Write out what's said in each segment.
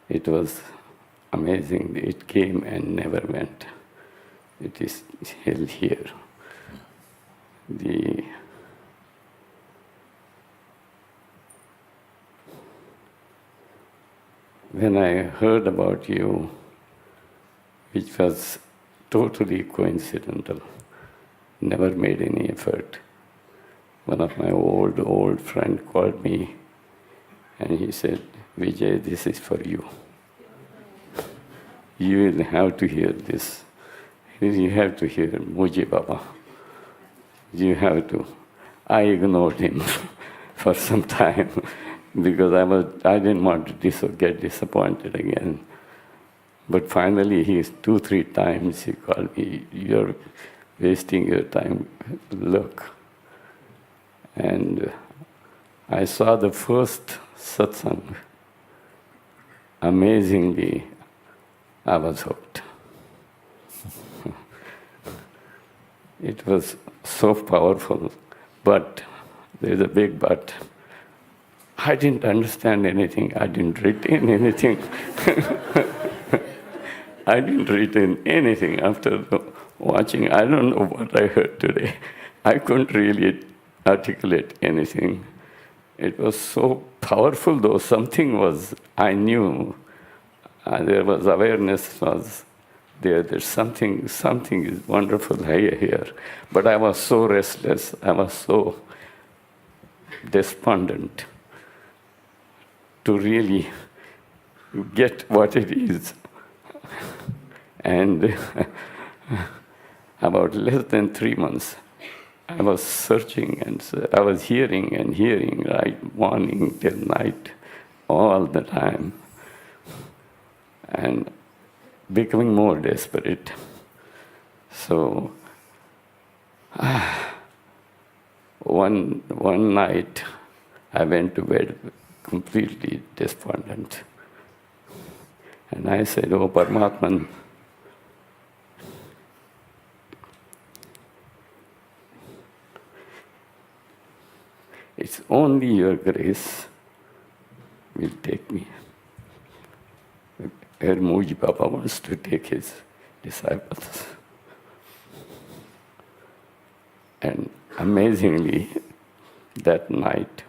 It was amazing. It came and never went. It is still here. When I heard about you, which was totally coincidental, never made any effort. One of my old friend called me and he said, Vijay, this is for you. You will have to hear this. You have to hear Mooji Baba. You have to. I ignored him for some time because I didn't want to get disappointed again. But finally, 2-3 times he called me, you're wasting your time, look. And I saw the first satsang. Amazingly, I was hooked. It was so powerful, but there's a big but. I didn't understand anything. I didn't retain anything. I didn't retain anything after watching. I don't know what I heard today. I couldn't really articulate anything. It was so powerful, though. Something was, I knew. There was awareness was there. There's something is wonderful here. But I was so restless. I was so despondent to really get what it is. And about less than 3 months, I was searching and I was hearing, right, morning till night, all the time, and becoming more desperate. So one night, I went to bed completely despondent. And I said, oh, Paramatman, it's only your grace will take me where Mooji Baba wants to take his disciples. And amazingly, that night,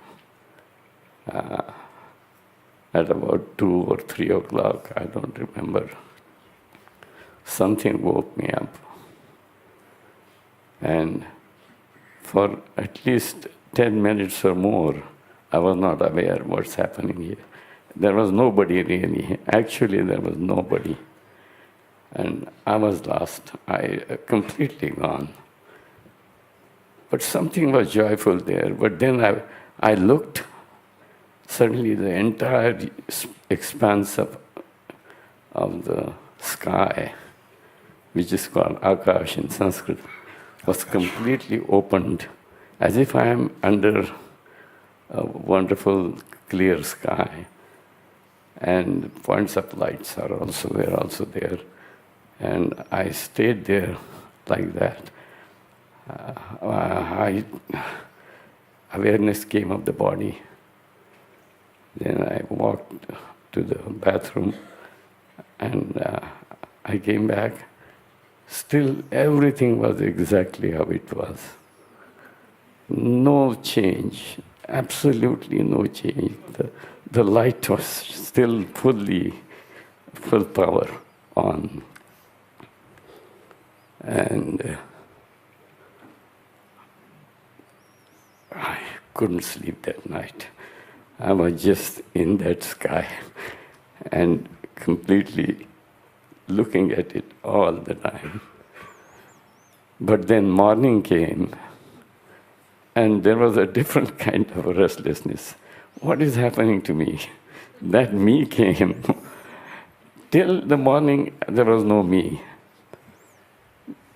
at about 2 or 3 o'clock, I don't remember, something woke me up. And for at least 10 minutes or more, I was not aware what's happening here. There was nobody really. Actually, there was nobody. And I was lost. I completely gone. But something was joyful there. But then I looked. Suddenly the entire expanse of the sky, which is called Akash in Sanskrit, was completely opened, as if I am under a wonderful clear sky. And points of lights were also there. And I stayed there like that. Awareness came of the body. Then I walked to the bathroom and I came back. Still, everything was exactly how it was. No change, absolutely no change. The light was still full power on. And I couldn't sleep that night. I was just in that sky and completely looking at it all the time. But then morning came and there was a different kind of restlessness. What is happening to me? That me came. Till the morning, there was no me.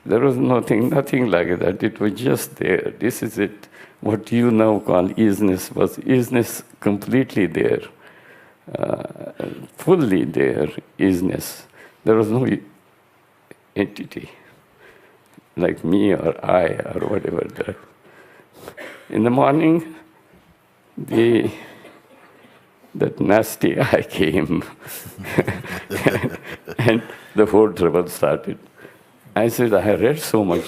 There was nothing like that. It was just there. This is it. What you now call isness was isness completely there. Fully there, isness. There was no entity like me or I or whatever. In the morning, the that nasty eye came, and the whole trouble started. I said, I read so much.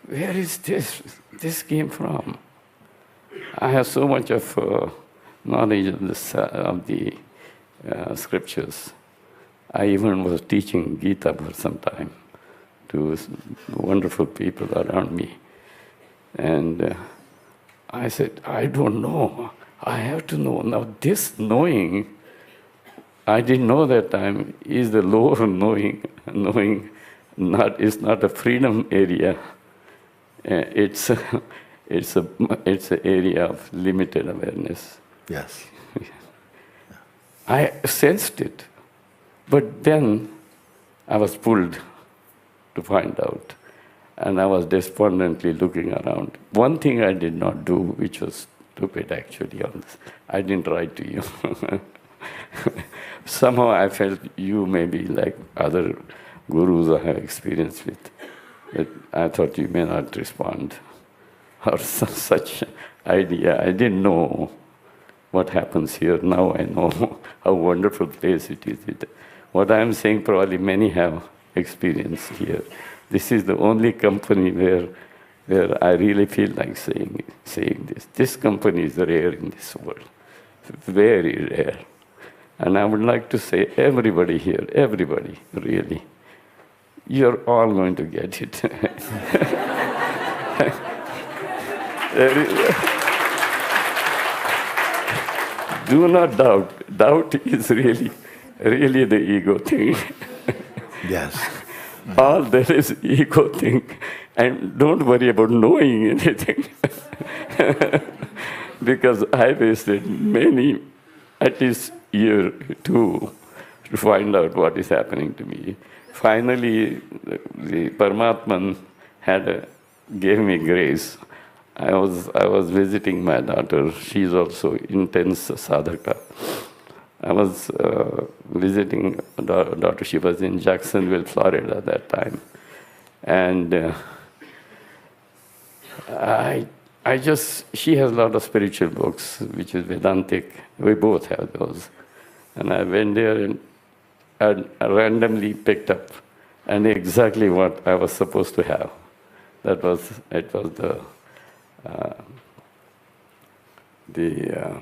Where is this? This came from? I have so much of knowledge of the scriptures. I even was teaching Gita for some time to wonderful people around me. And I said, I don't know. I have to know. Now this knowing, I didn't know that time, is the lower knowing. Knowing is not a freedom area. It's an area of limited awareness. Yes. I sensed it. But then I was pulled to find out. And I was despondently looking around. One thing I did not do, which was stupid actually on this, I didn't write to you. Somehow I felt you may be like other gurus I have experience with. But I thought you may not respond. Or such idea. I didn't know what happens here. Now I know how wonderful place it is. What I am saying probably many have experienced here. This is the only company where I really feel like saying this. This company is rare in this world, very rare. And I would like to say, everybody here, everybody, really, you're all going to get it. Do not doubt. Doubt is really the ego thing. Yes. All there is ego thing. And don't worry about knowing anything. Because I wasted at least year, 2, to find out what is happening to me. Finally, the Paramatman gave me grace. I was visiting my daughter. She's also intense sadhaka. I was visiting a daughter. She was in Jacksonville, Florida at that time. And she has a lot of spiritual books, which is Vedantic. We both have those. And I went there and I randomly picked up and exactly what I was supposed to have. It was the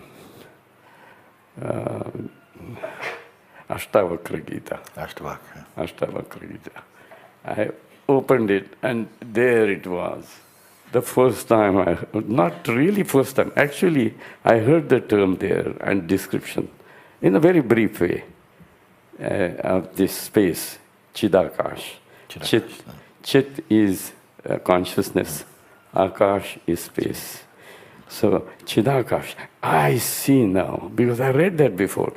Ashtavakra Gita. Ashtavakra Gita. I opened it and there it was. The first time not really first time, actually I heard the term there and description in a very brief way of this space, Chidakash. Chit is consciousness, Akash is space. So, Chidakash, I see now, because I read that before.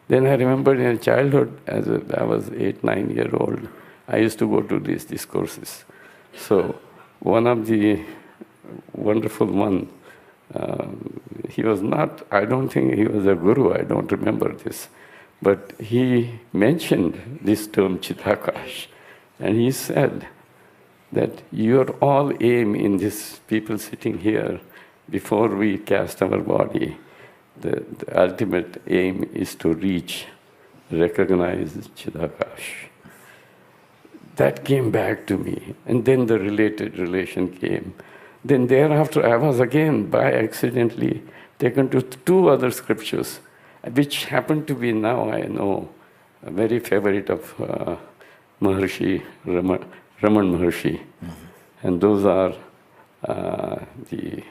Then I remembered in childhood, I was 8, 9 years old, I used to go to these discourses. So, one of the wonderful one, he was not, I don't think he was a guru, I don't remember this, but he mentioned this term Chidakash, and he said that your all aim in this people sitting here, before we cast our body, the ultimate aim is to reach, recognize Chidakash. That came back to me, and then the related relation came. Then thereafter, I was again, by accidentally, taken to 2 other scriptures, which happened to be now, I know, a very favorite of Maharshi, Raman Maharshi. Mm-hmm. And those are the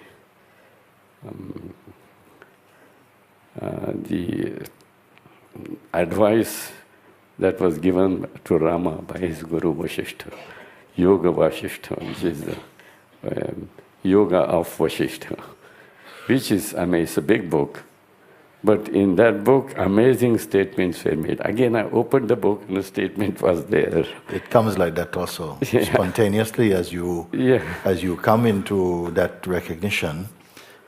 advice that was given to Rama by his guru Vasishtha, Yoga Vasishtha, which is the Yoga of Vasishtha, which is, it's a big book. But in that book, amazing statements were made. Again, I opened the book and the statement was there. It comes like that also, spontaneously as you come into that recognition,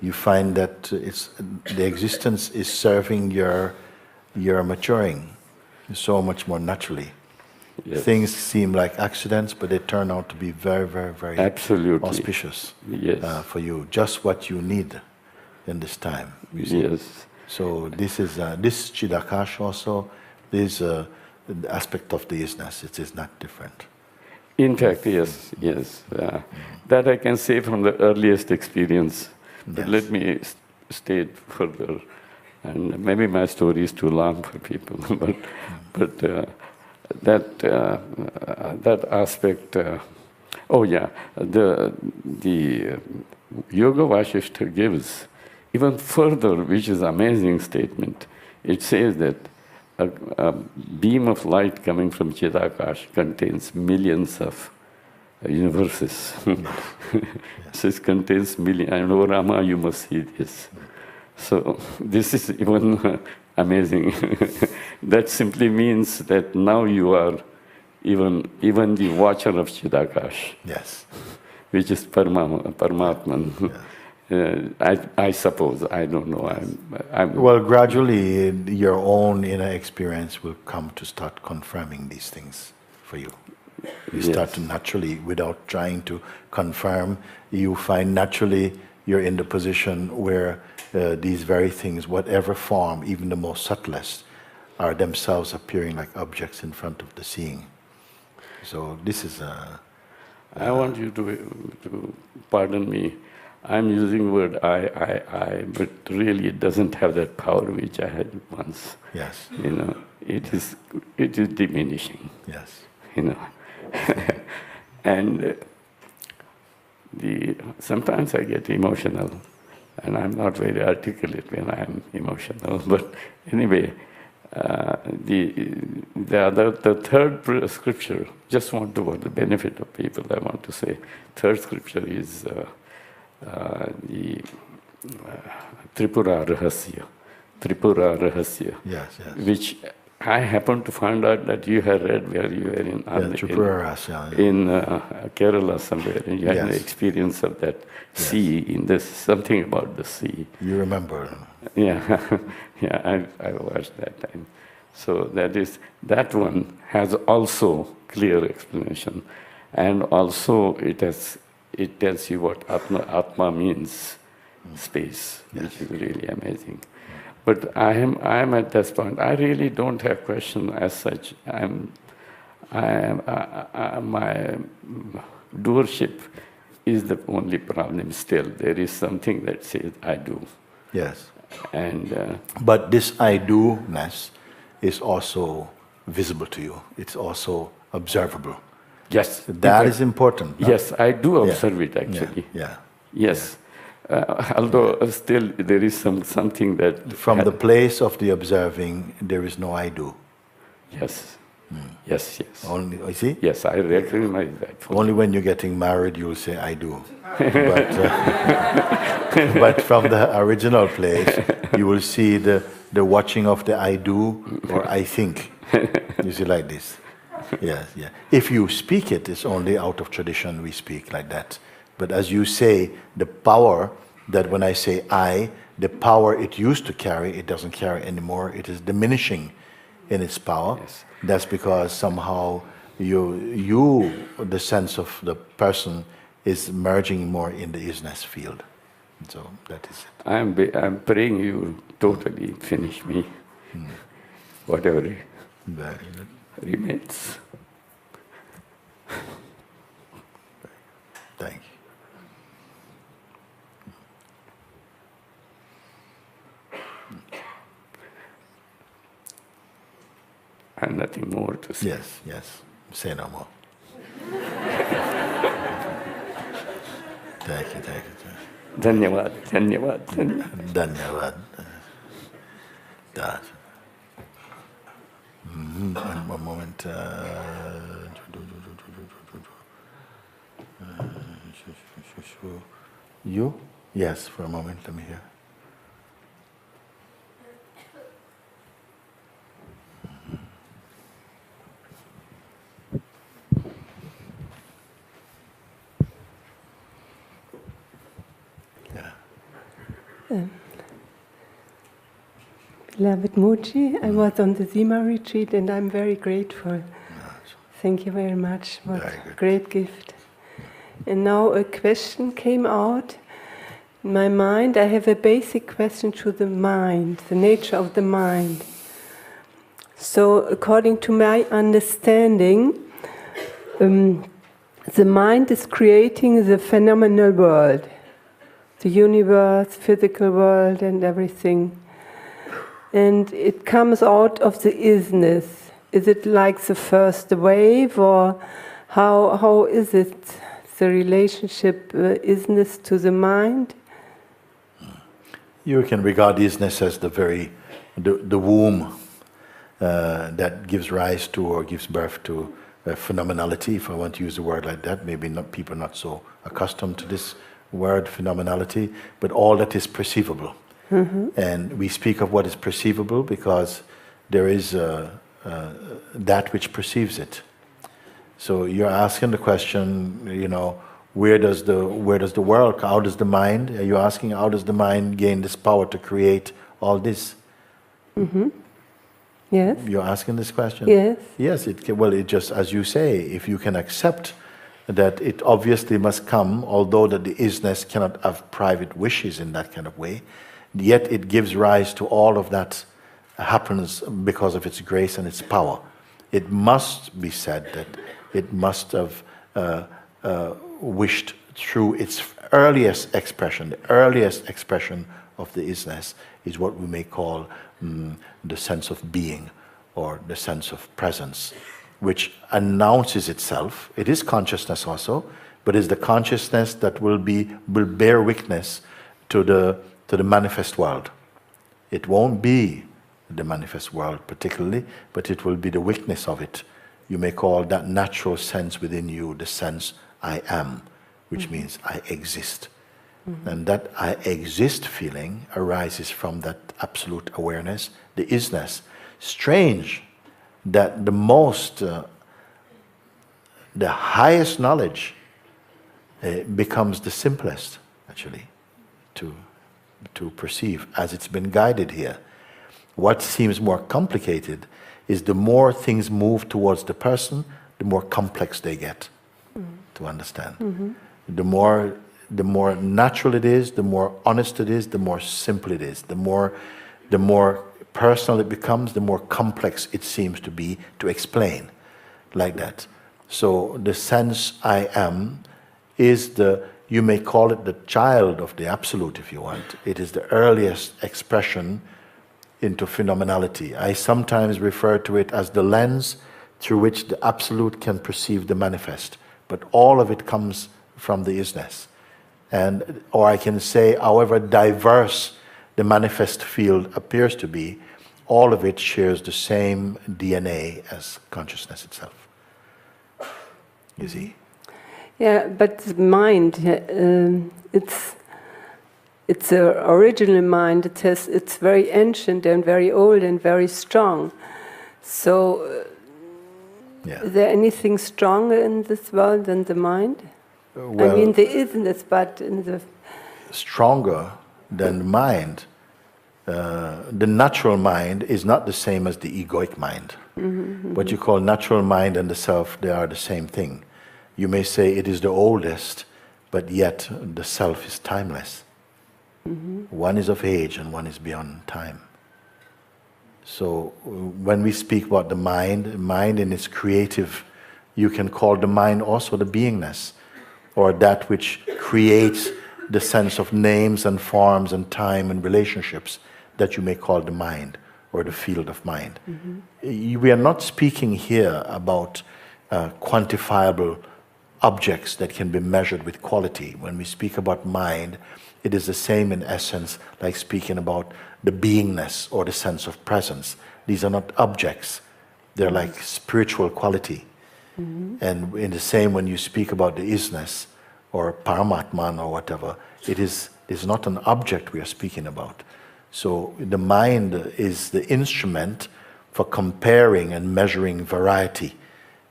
you find that the existence is serving your maturing so much more naturally. Yes. Things seem like accidents, but they turn out to be very, very, very absolutely auspicious yes. For you. Just what you need in this time. Yes. So this is this Chidakash also. This the aspect of the isness. It is not different. In fact, yes, yes. That I can say from the earliest experience. But let me state further, and maybe my story is too long for people, but that aspect. Oh yeah, the Yoga Vasishta gives even further, which is amazing statement. It says that a beam of light coming from Chidakash contains millions of universes. So it contains millions. I know, Rama, you must see this. So this is even amazing. That simply means that now you are even the watcher of Chidakash. Yes. Which is Paramatman. I suppose, I don't know. Well, gradually your own inner experience will come to start confirming these things for you. You start to naturally, without trying to confirm, you find naturally you're in the position where these very things, whatever form, even the most subtlest, are themselves appearing like objects in front of the seeing. So this is I want you to pardon me. I'm using word I, but really it doesn't have that power which I had once. Yes. You know, it is diminishing. Yes. You know, and sometimes I get emotional, and I'm not very articulate when I'm emotional. But anyway, the third scripture. Just want to, for the benefit of people, I want to say, third scripture is the Tripura Rahasya, yes, which I happened to find out that you had read where you were in Kerala somewhere, and you had an experience of that sea, in this, something about the sea. You remember? Yeah, yeah, I watched that time. So that one has also clear explanation, and also it tells you what Atma means, space, which is really amazing. But I am at this point. I really don't have question as such. My doership is the only problem still. There is something that says I do. Yes. And but this I do-ness is also visible to you. It's also observable. Yes. That is important. Yes, I do observe it actually. Yeah. Yes. Although still there is something that... From the place of the observing, there is no I do. Yes. Yes, yes. Only, you see? Yes, I recognize that. Only when you're getting married, you'll say, I do. But from the original place, you will see the watching of the I do or I think. You see, like this. Yes, yeah. If you speak it, it's only out of tradition we speak like that. But as you say, the power that when I say I, the power it used to carry, it doesn't carry anymore. It is diminishing in its power. Yes. That's because somehow you, the sense of the person, is merging more in the isness field. So that is it. I'm praying you totally finish me, whatever remains. Thank you. I have nothing more to say. Yes, yes. Say no more. Thank you, thank you. Dhanyavad, dhanyavad, dhanyavad. Dhanyavad. That. One moment. You? Yes, for a moment. Let me hear. Beloved Mooji, I was on the Zima retreat and I'm very grateful. Thank you very much. What a great gift. And now a question came out. In my mind, I have a basic question to the mind, the nature of the mind. So, according to my understanding, the mind is creating the phenomenal world, the universe, physical world, and everything. And it comes out of the isness. Is it like the first wave, or how is it, the relationship isness to the mind? You can regard isness as the womb that gives rise to or gives birth to phenomenality, if I want to use a word like that. Maybe people are not so accustomed to this word, phenomenality, but all that is perceivable. Mm-hmm. And we speak of what is perceivable because there is that which perceives it. So you're asking the question, where does the world, how does the mind, are you asking how does the mind gain this power to create all this? Mm-hmm. Yes. You're asking this question? Yes. Yes, it just, as you say, if you can accept that it obviously must come, although that the isness cannot have private wishes in that kind of way, yet it gives rise to all of that happens because of its grace and its power. It must be said that it must have wished through its earliest expression. The earliest expression of the isness is what we may call the sense of being or the sense of presence, which announces itself. It is consciousness also, but is the consciousness that will bear witness to the manifest world. It won't be the manifest world particularly, but it will be the witness of it. You may call that natural sense within you the sense I am, which mm-hmm. means I exist. Mm-hmm. And that I exist feeling arises from that absolute awareness, the isness. Strange that the highest knowledge becomes the simplest, actually, to perceive, as it's been guided here. What seems more complicated is the more things move towards the person, the more complex they get to understand. Mm-hmm. The more natural it is, the more honest it is, the more simple it is. The more personal it becomes, the more complex it seems to be to explain, like that. So the sense I am is you may call it the child of the absolute if you want. It is the earliest expression into phenomenality. I sometimes refer to it as the lens through which the absolute can perceive the manifest, but all of it comes from the isness. Or I can say, however diverse the manifest field appears to be, all of it shares the same DNA as consciousness itself. You see? Yeah, but the mind, it's an original mind. It's very ancient and very old and very strong. So, is there anything stronger in this world than the mind? Well, I mean, there isn't, but in the stronger than the mind. The natural mind is not the same as the egoic mind. Mm-hmm. What you call natural mind and the self, they are the same thing. You may say it is the oldest, but yet the self is timeless. Mm-hmm. One is of age and one is beyond time. So when we speak about the mind in its creative, you can call the mind also the beingness, or that which creates the sense of names and forms and time and relationships that you may call the mind or the field of mind. Mm-hmm. We are not speaking here about quantifiable objects that can be measured with quality. When we speak about mind, it is the same in essence like speaking about the beingness or the sense of presence. These are not objects. They're like spiritual quality. Mm-hmm. And in the same, when you speak about the isness or Paramatman or whatever, it is not an object we are speaking about. So the mind is the instrument for comparing and measuring variety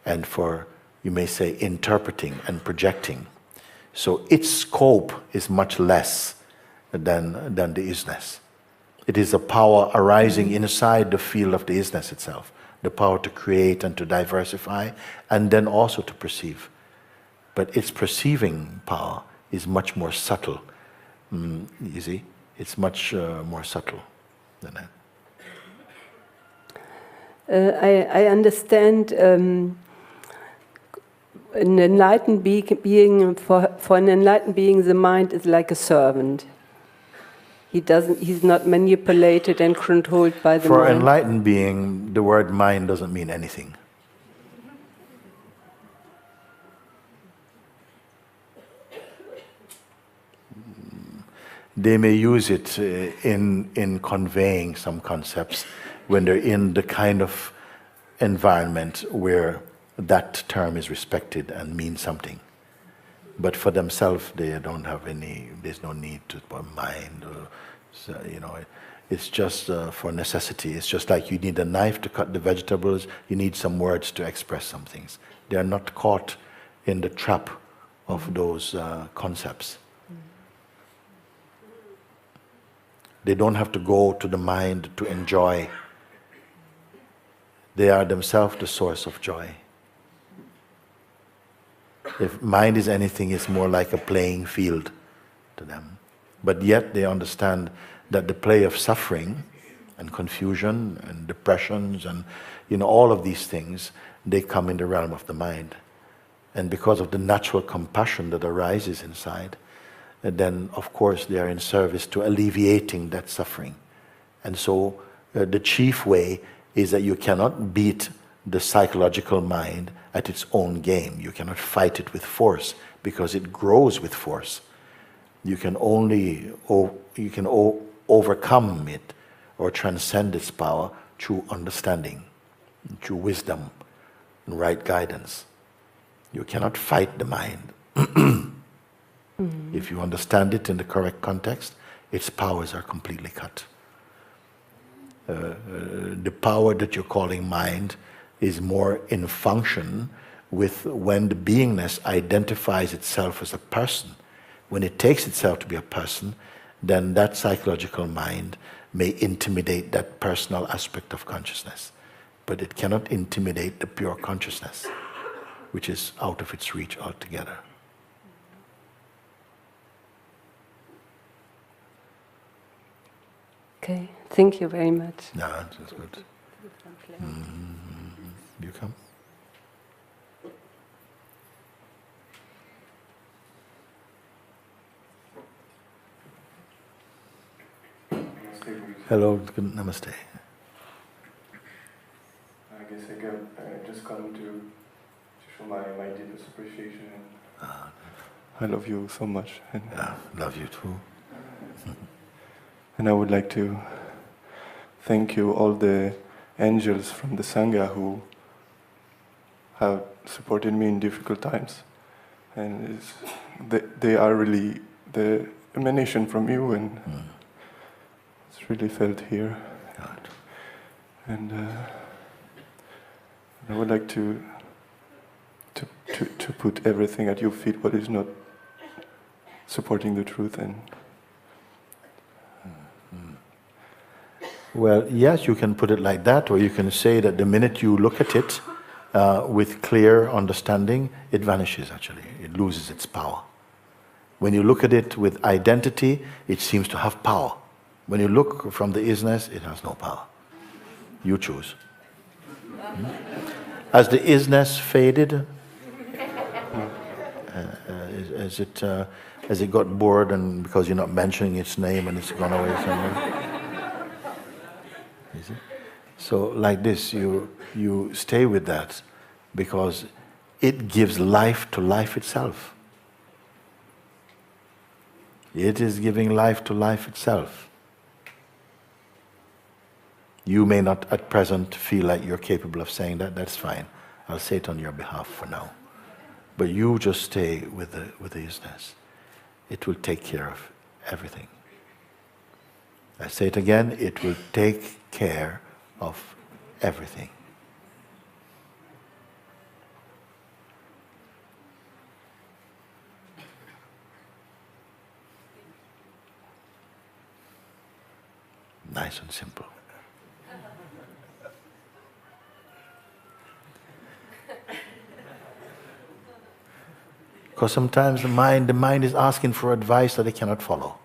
and for, you may say, interpreting and projecting. So its scope is much less than the isness. It is a power arising inside the field of the isness itself, the power to create and to diversify and then also to perceive. But its perceiving power is much more subtle You see, it's much more subtle than that. I understand an enlightened being, for an enlightened being, the mind is like a servant. He's not manipulated and controlled by the mind. For an enlightened being, the word mind doesn't mean anything. They may use it in conveying some concepts when they're in the kind of environment where that term is respected and means something. But for themselves, they don't have any, there's no need to mind. It's just for necessity. It's just like you need a knife to cut the vegetables, you need some words to express some things. They are not caught in the trap of those concepts. They don't have to go to the mind to enjoy. They are themselves the source of joy. If mind is anything, it's more like a playing field to them. But yet they understand that the play of suffering and confusion and depressions and all of these things, they come in the realm of the mind. And because of the natural compassion that arises inside, then of course they are in service to alleviating that suffering. And so the chief way is that you cannot beat the psychological mind at its own game. You cannot fight it with force because it grows with force. You can only overcome it or transcend its power through understanding, through wisdom and right guidance. You cannot fight the mind. If you understand it in the correct context, its powers are completely cut. The power that you're calling mind is more in function with when the beingness identifies itself as a person. When it takes itself to be a person, then that psychological mind may intimidate that personal aspect of consciousness. But it cannot intimidate the pure consciousness, which is out of its reach altogether. Okay, thank you very much. No, that's good. You come? Hello, good, namaste. I guess I just come to show my deepest appreciation. I love you so much. And love you too. And I would like to thank you, all the angels from the Sangha who have supported me in difficult times. And they are really the emanation from you, and it's really felt here. God. And I would like to put everything at your feet, what is not supporting the truth. And well, yes, you can put it like that, or you can say that the minute you look at it with clear understanding, it vanishes actually. It loses its power. When you look at it with identity, it seems to have power. When you look from the isness, it has no power. You choose. As the isness faded, as it got bored and because you're not mentioning its name and it's gone away somewhere. You see? So like this, you stay with that because it gives life to life itself. It is giving life to life itself. You may not at present feel like you're capable of saying that, that's fine. I'll say it on your behalf for now. But you just stay with the isness. It will take care of everything. I say it again, it will take care of everything. Nice and simple. Because sometimes the mind is asking for advice that it cannot follow.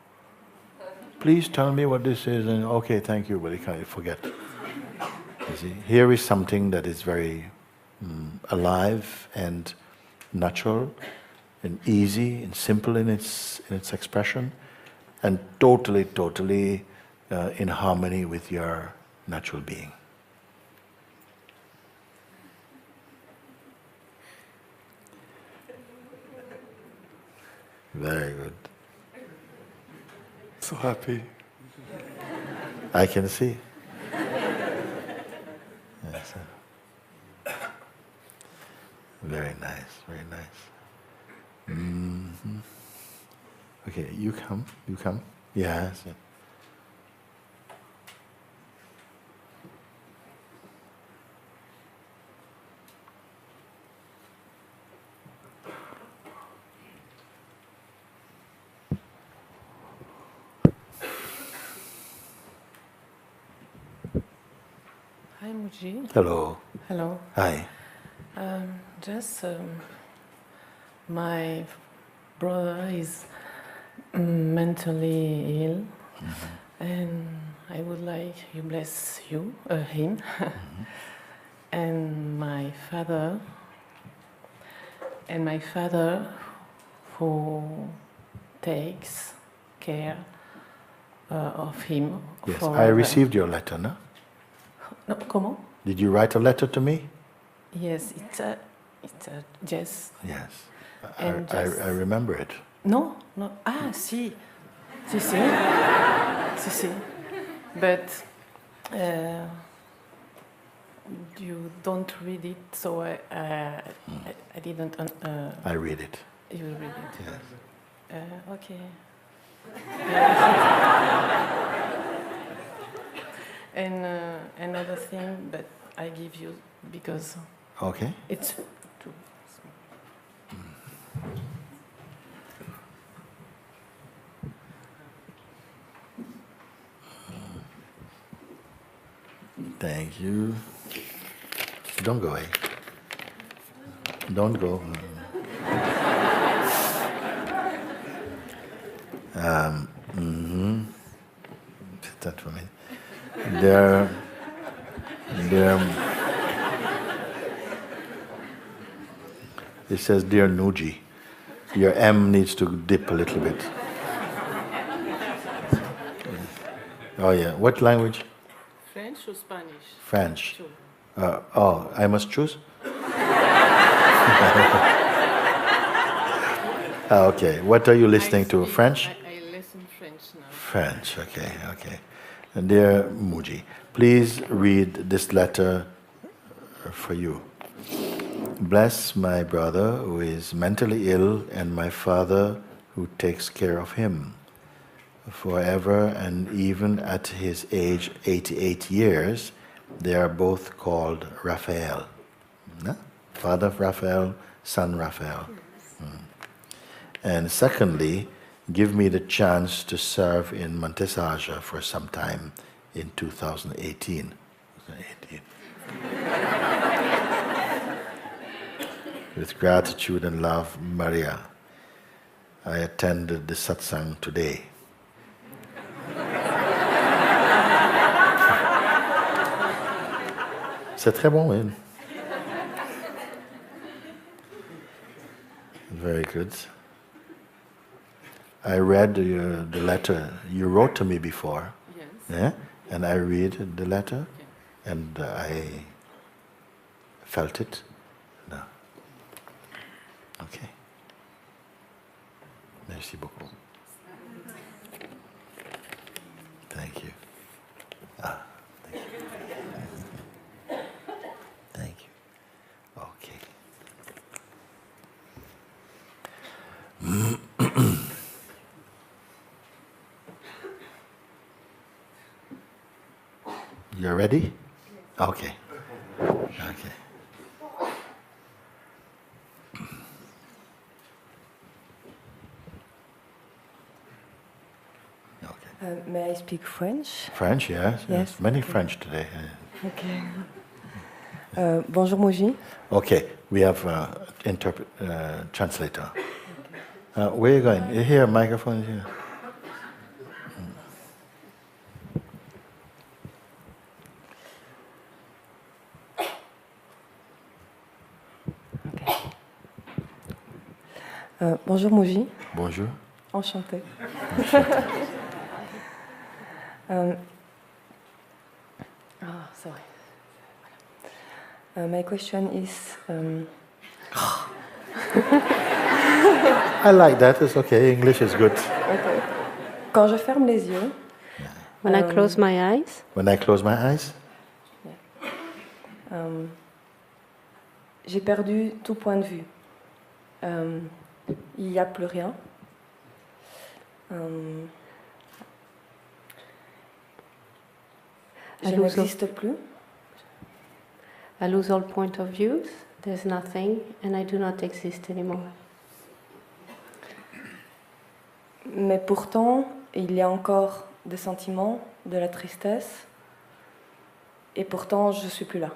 please tell me what this is, and okay, thank you, but you can't forget. You see, here is something that is very alive and natural and easy and simple in its expression, and totally in harmony with your natural being. Very good. So happy. I can see. Yes. Very nice, very nice. Okay, you come. Yes. Hi, Mooji. Hello. Hello. Hi. My brother is mentally ill, and I would like you bless him, and my father, who takes care of him. Yes, forever. I received your letter, no? No, comment? Did you write a letter to me? Yes, it's a yes. Yes. And I remember it. No. Ah, si. Si. But you don't read it, so I didn't. I read it. You read it. Yes. Okay. And another thing, but I give you because Okay. it's too small. Thank you. Don't go away. Don't go. Sit that for me. There. It says, "Dear Mooji, your M needs to dip a little bit." Oh yeah. What language? French or Spanish? French. Sure. I must choose? Okay. What are you listening to? French? I listen French now. French. Okay. And dear Mooji, please read this letter for you. Bless my brother who is mentally ill and my father who takes care of him. Forever, and even at his age 88 years, they are both called Raphael. No? Father Raphael, son Raphael. And secondly, give me the chance to serve in Montesaja for some time in 2018. With gratitude and love, Maria. I attended the satsang today. C'est très bon, oui. Very good. I read the letter you wrote to me before. Yes. Yeah? And I read the letter, and I felt it. No. Okay. Merci beaucoup. Thank you. Thank you. Thank you. Okay. You're ready? Okay. Okay. May I speak French? French, yes. Yes. Many Okay. French today. Okay. Bonjour Mooji. Okay, we have translator. Where are you going? Here, microphone is here. Bonjour Mooji. Bonjour. Enchantée. Sorry. My question is. I like that. It's okay. English is good. Okay. Quand je ferme les yeux. When I close my eyes. When I close my eyes. J'ai perdu tout point de vue. Il n'y a plus rien. Je n'existe plus. I lose all point of views. There's nothing, and I do not exist anymore. Mais pourtant, il y a encore des sentiments, de la tristesse, et pourtant, je ne suis plus là.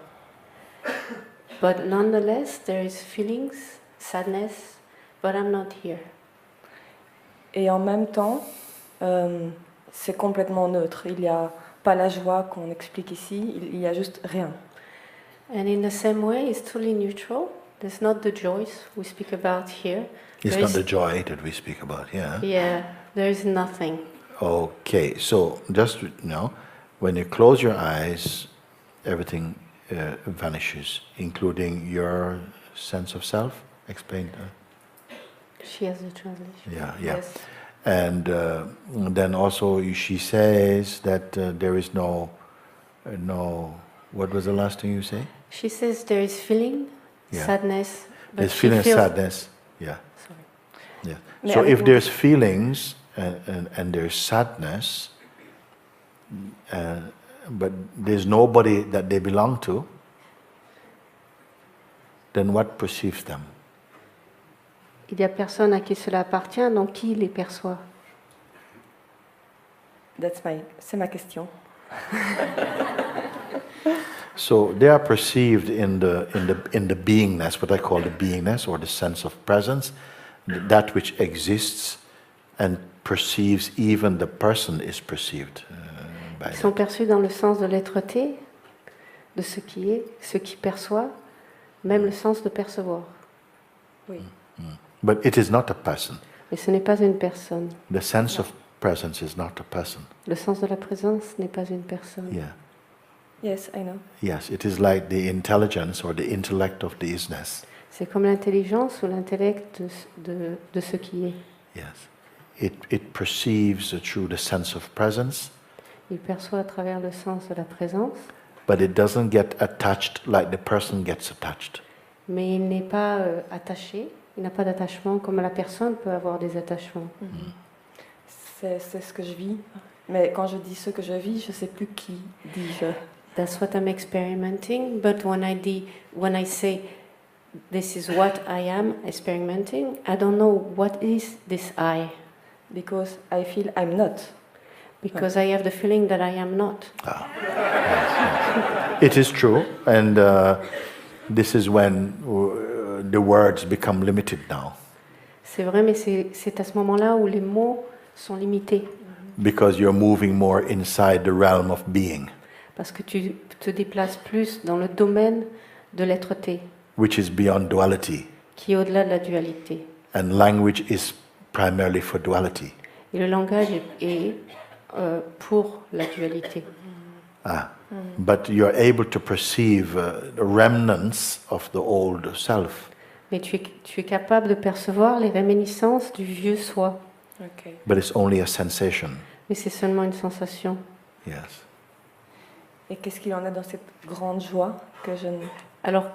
But nonetheless, there is feelings, sadness, but I'm not here. Et en même temps, c'est complètement neutre. Il n'y a pas la joie qu'on explique ici, il n'y a juste rien. And in the same way, it's totally neutral. There's not the joys we speak about here. It's There not is- the joy that we speak about here. Yeah, there is nothing. Okay, so just when you close your eyes, everything vanishes, including your sense of self. Explain. She has the translation. Yeah. Yes. And then also she says that there is no. What was the last thing you say? She says there is feeling, Yeah. sadness, but There's she feeling, feels. sadness. Yeah. Sorry. Yeah. Mais So avec if moi- there's feelings and there's sadness, but there's nobody that they belong to, then what perceives them? Il y a personne à qui cela appartient, donc qui les perçoit? C'est ma question. So they are perceived in the beingness, what I call the beingness or the sense of presence, that which exists and perceives, even the person is perceived by Ils sont that. perçus dans le sens de l'être-té, de ce qui est, ce qui perçoit, même le sens de percevoir. Oui. But it is not a person. Mais ce n'est pas une personne. The sense of presence is not a person. Le sens de la présence n'est pas une personne. Yeah. Yes, I know. Yes, it is like the intelligence or the intellect of the isness. C'est comme l'intelligence ou l'intellect de ce qui est. Yes. It perceives through the sense of presence, Il perçoit à travers le sens de la présence, but it doesn't get attached like the person gets attached. mais il n'est pas attaché, il n'a pas d'attachement comme la personne peut avoir des attachements. C'est ce que je vis. Mais quand je dis ce que je vis, je ne sais plus qui dis-je. That's what I'm experimenting, but when I say this is what I am experimenting, I don't know what is this I, Because I feel I'm not. because I have the feeling that I am not. It is true, and this is when the words become limited now, C'est vrai, mais c'est à ce moment-là où les mots sont limités, because you're moving more inside the realm of being, parce que tu te déplaces plus dans le domaine de l'être-té, which is beyond duality, qui est au-delà de la dualité. and language is primarily for duality. Et le langage est pour la dualité. But you're able to perceive the remnants of the old self, Mais tu es capable de percevoir les réminiscences du vieux soi, Okay. but it's only a sensation. mais c'est seulement une sensation. Yes. Et qu'est-ce qu'il en est dans cette grande joie que je ne... Alors,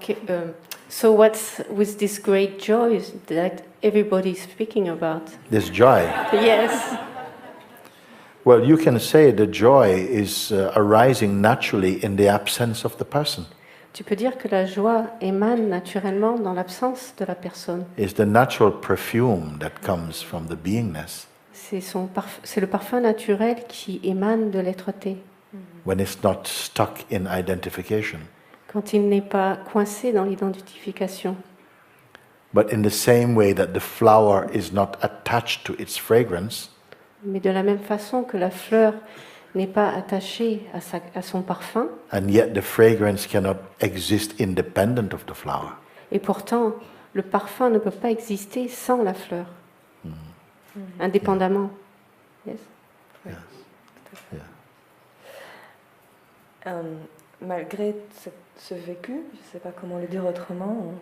so what's with this great joy that everybody is speaking about? This joy. Yes. Well, you can say the joy is arising naturally in the absence of the person. Tu peux dire que la joie émane naturellement dans l'absence de la personne. It's the natural perfume that comes from the beingness C'est le parfum naturel qui émane de l'être-té, when it's not stuck in identification. quand il n'est pas coincé dans l'identification. But in the same way that the flower is not attached to its fragrance, Mais de la même façon que la fleur n'est pas attachée à son parfum, and yet the fragrance cannot exist independent of the flower. et pourtant le parfum ne peut pas exister sans la fleur, indépendamment. Yes. Yes. Yeah. Malgré ce vécu, je ne sais pas comment le dire autrement,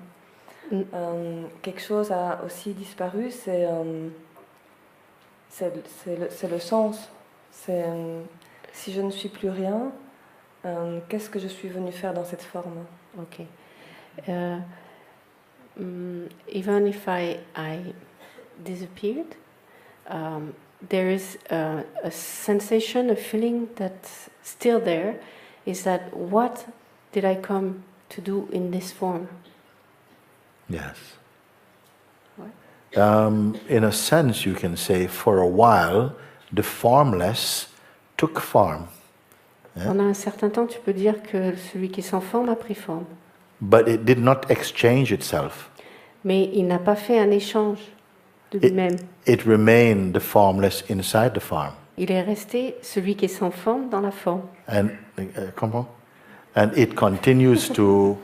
quelque chose a aussi disparu, c'est le sens. C'est si je ne suis plus rien, qu'est-ce que je suis venue faire dans cette forme? Okay. Even if I disappeared, there is a sensation, a feeling that's still there, is that what did I come to do in this form? Yes. What? In a sense, you can say, for a while, the formless took form. Pendant un certain temps, tu peux dire que celui qui est sans forme a pris forme. But it did not exchange itself. Mais il n'a pas fait un échange de lui-même. It remained the formless inside the form. Il est resté celui qui est sans forme dans la forme. And and it continues to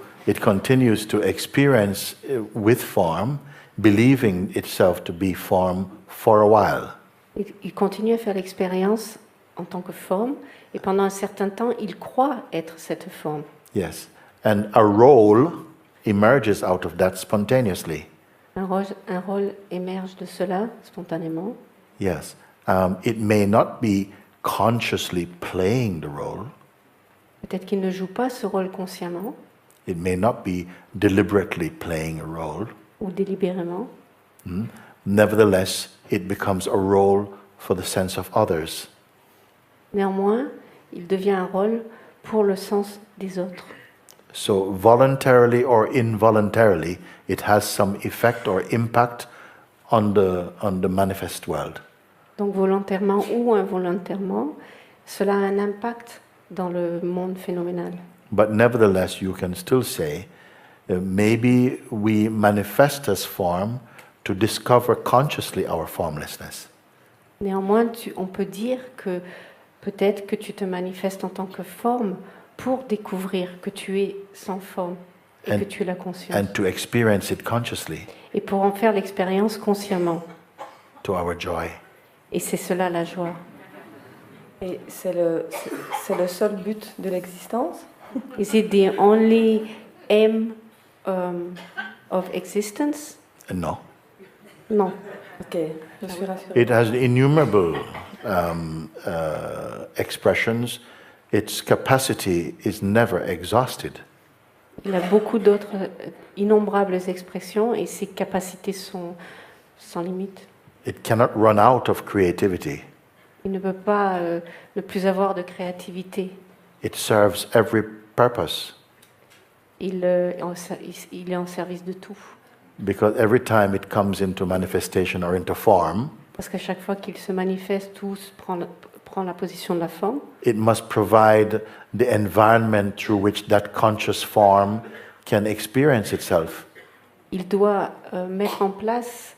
experience with form, believing itself to be form for a while. Il continue à faire l'expérience en tant que forme, et pendant un certain temps, il croit être cette forme. Yes. And a role emerges out of that spontaneously. Un rôle émerge de cela spontanément. Yes. It may not be consciously playing the role. Peut-être qu'il ne joue pas ce rôle consciemment It may not be deliberately playing a role. ou délibérément. Nevertheless, it becomes a role for the sense of others. Néanmoins, il devient un rôle pour le sens des autres. So, voluntarily or involuntarily, it has some effect or impact on the manifest world. Donc volontairement ou involontairement, cela a un impact dans le monde phénoménal. But nevertheless, you can still say, maybe we manifest as form to discover consciously our formlessness. Néanmoins, on peut dire que peut-être que tu te manifestes en tant que forme pour découvrir que tu es sans forme et que tu es la conscience. And to experience it consciously. Et pour en faire l'expérience consciemment. To our joy. Et c'est cela la joie. Et c'est le seul but de l'existence? Is it the only aim of existence? No. Non. Ok, je suis rassurée. It has innumerable expressions. Its capacity is never exhausted. Il a beaucoup d'autres innombrables expressions et ses capacités sont sans limite. It cannot run out of creativity. Il ne peut pas ne plus avoir de créativité. It serves every purpose. Il est en service de tout. Because every time it comes into manifestation or into form, Parce qu'à chaque fois qu'il se manifeste, tout prend la position de la forme. it must provide the environment through which that conscious form can experience itself. Il doit mettre en place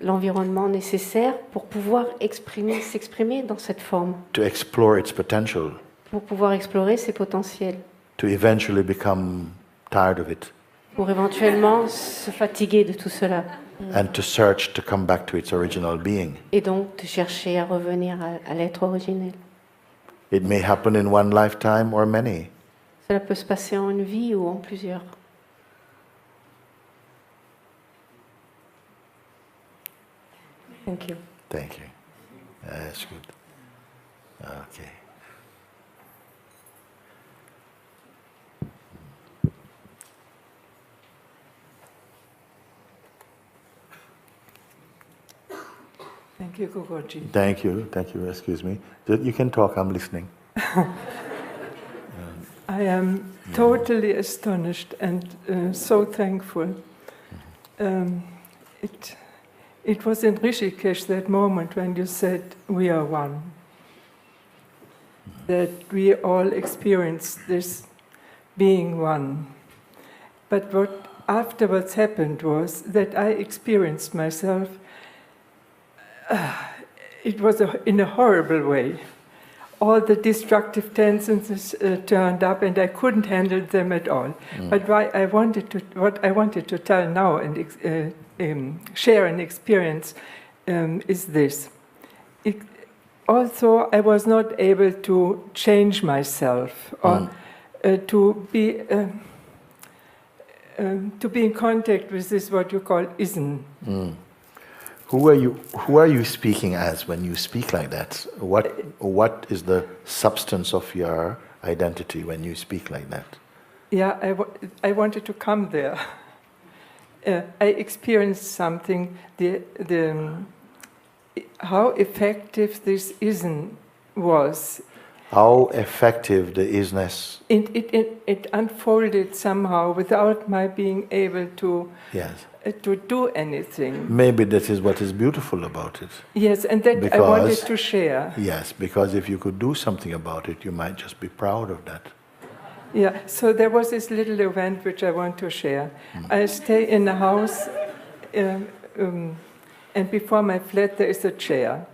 l'environnement nécessaire pour pouvoir s'exprimer dans cette forme, To explore its potential, pour pouvoir explorer ses potentiels, to eventually become tired of it, pour éventuellement se fatiguer de tout cela and to search to come back to its original being. et donc de chercher à revenir à l'être originel. It may happen in one lifetime or many. Cela peut se passer en une vie ou en plusieurs. Thank you. Thank you. That's good. Okay. Thank you, Gogoji. Thank you. Thank you. Excuse me. You can talk. I'm listening. I am totally astonished and so thankful. It was in Rishikesh that moment when you said, we are one. That we all experience this being one. But what afterwards happened was that I experienced myself, it was in a horrible way. all the destructive tendencies turned up, and I couldn't handle them at all. But what I wanted to tell now and share an experience is this. Also, I was not able to change myself or to be in contact with this what you call ism. Who are you speaking as when you speak like that? What is the substance of your identity when you speak like that? Yeah, I wanted to come there. I experienced something. How effective this ism was. How effective the isness. It unfolded somehow without my being able to. Yes. To do anything. Maybe that is what is beautiful about it. Yes, and that I wanted to share. Yes, because if you could do something about it, you might just be proud of that. Yeah, so there was this little event which I want to share. I stay in a house, and before my flat there is a chair.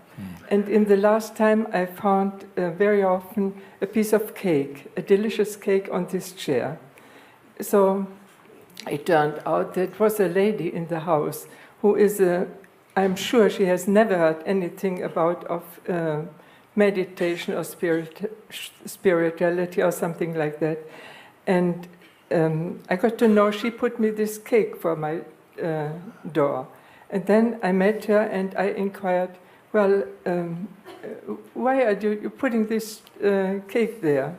And in the last time I found very often a piece of cake, a delicious cake on this chair. So it turned out that it was a lady in the house who is I'm sure she has never heard anything of meditation or spirituality or something like that. And I got to know she put me this cake for my door. And then I met her and I inquired, well, why are you putting this cake there?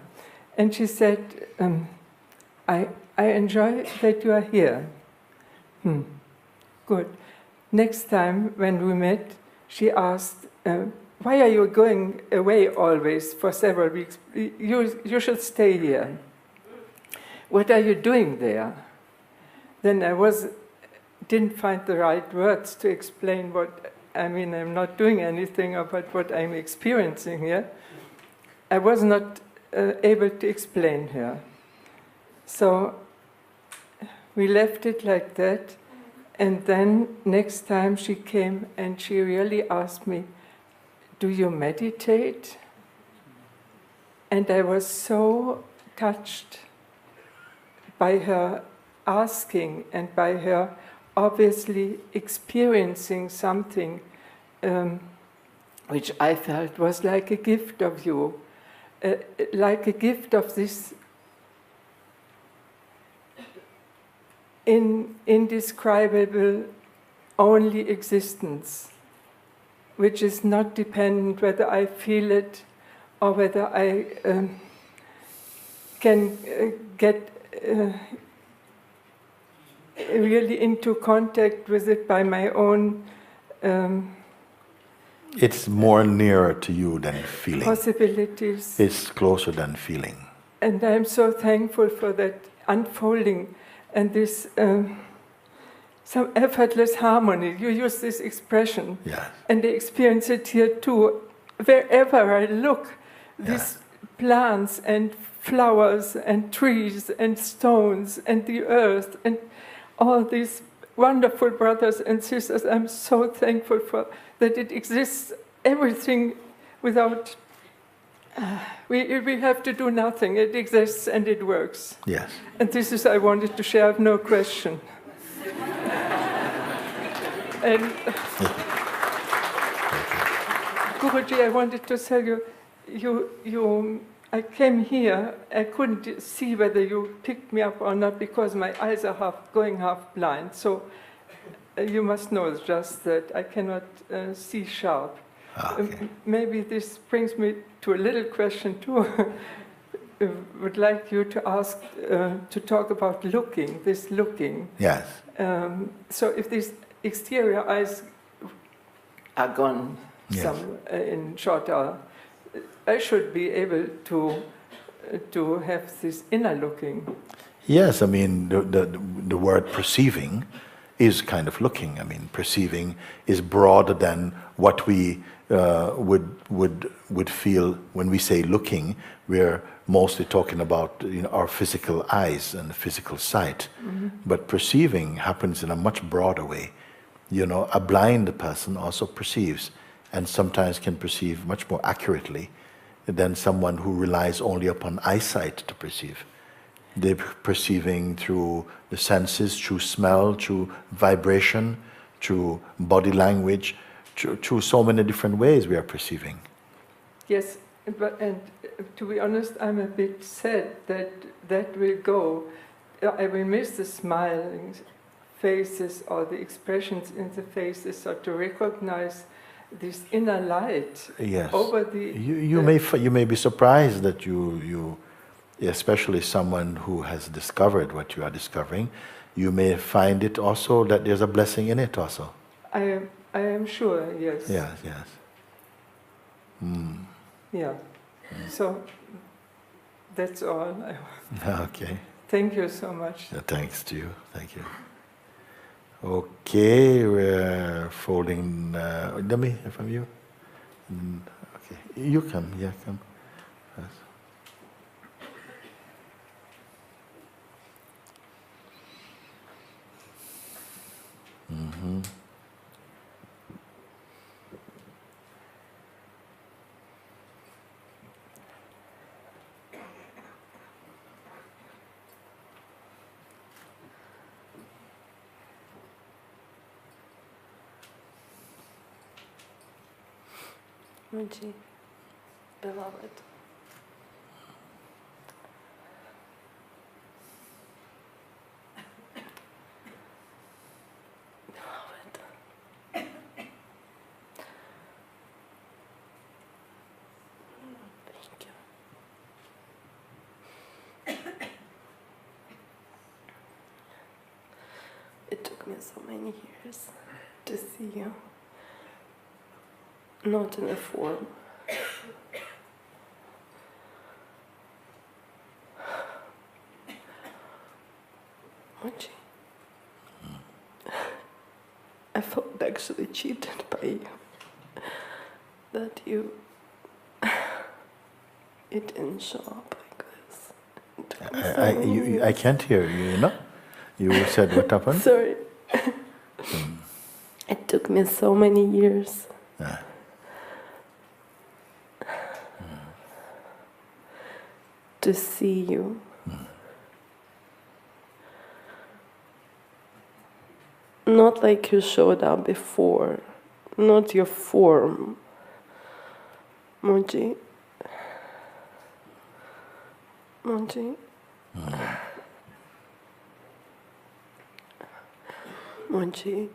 And she said, I enjoy that you are here. Good. Next time when we met, she asked, why are you going away always for several weeks? You should stay here. What are you doing there? Then I didn't find the right words to explain I'm not doing anything about what I'm experiencing here. I was not able to explain her. So we left it like that, and then next time she came and she really asked me, do you meditate? And I was so touched by her asking and by her obviously experiencing something which I felt was like a gift of you, like a gift of this indescribable only existence, which is not dependent whether I feel it or whether I can get really into contact with it by my own it's more nearer to you than feeling. Possibilities. It's closer than feeling. And I'm so thankful for that unfolding and this some effortless harmony. You use this expression. Yes. And I experience it here too. Wherever I look, these plants and flowers and trees and stones and the earth and all these wonderful brothers and sisters, I'm so thankful for that it exists, everything without, we have to do nothing. It exists and it works. Yes. And this is I wanted to share, I have no question. And Guruji, I wanted to tell you, I came here, I couldn't see whether you picked me up or not because my eyes are going half blind. So you must know just that I cannot see sharp. Okay. Maybe this brings me to a little question too. Would like you to ask, to talk about looking, this looking. Yes. So if these exterior eyes are gone in short hour, I should be able to have this inner looking. Yes, I mean the word perceiving is kind of looking. I mean perceiving is broader than what we would feel when we say looking. We're mostly talking about our physical eyes and physical sight, but perceiving happens in a much broader way. A blind person also perceives, and sometimes can perceive much more accurately than someone who relies only upon eyesight to perceive. They're perceiving through the senses, through smell, through vibration, through body language, through so many different ways we are perceiving. Yes, and to be honest, I'm a bit sad that that will go. I will miss the smiling faces or the expressions in the faces, so to recognize this inner light over the... You may be surprised that you, especially someone who has discovered what you are discovering, you may find it also that there's a blessing in it also. I am sure, yes. Yes. Yeah. So that's all. Okay. Thank you so much. Thanks to you. Thank you. Okay, we're folding. Let me hear from you. Okay, you come. Yeah, come. Yes. Mm-hmm. Mooji, beloved. It took me so many years to see you, not in a form. Mooji, I felt actually cheated by you. That you didn't show up like this. I can't hear you, you know? You said what happened? Sorry. It took me so many years. To see you. Not like you showed up before, not your form. Mooji. Mooji. Mooji.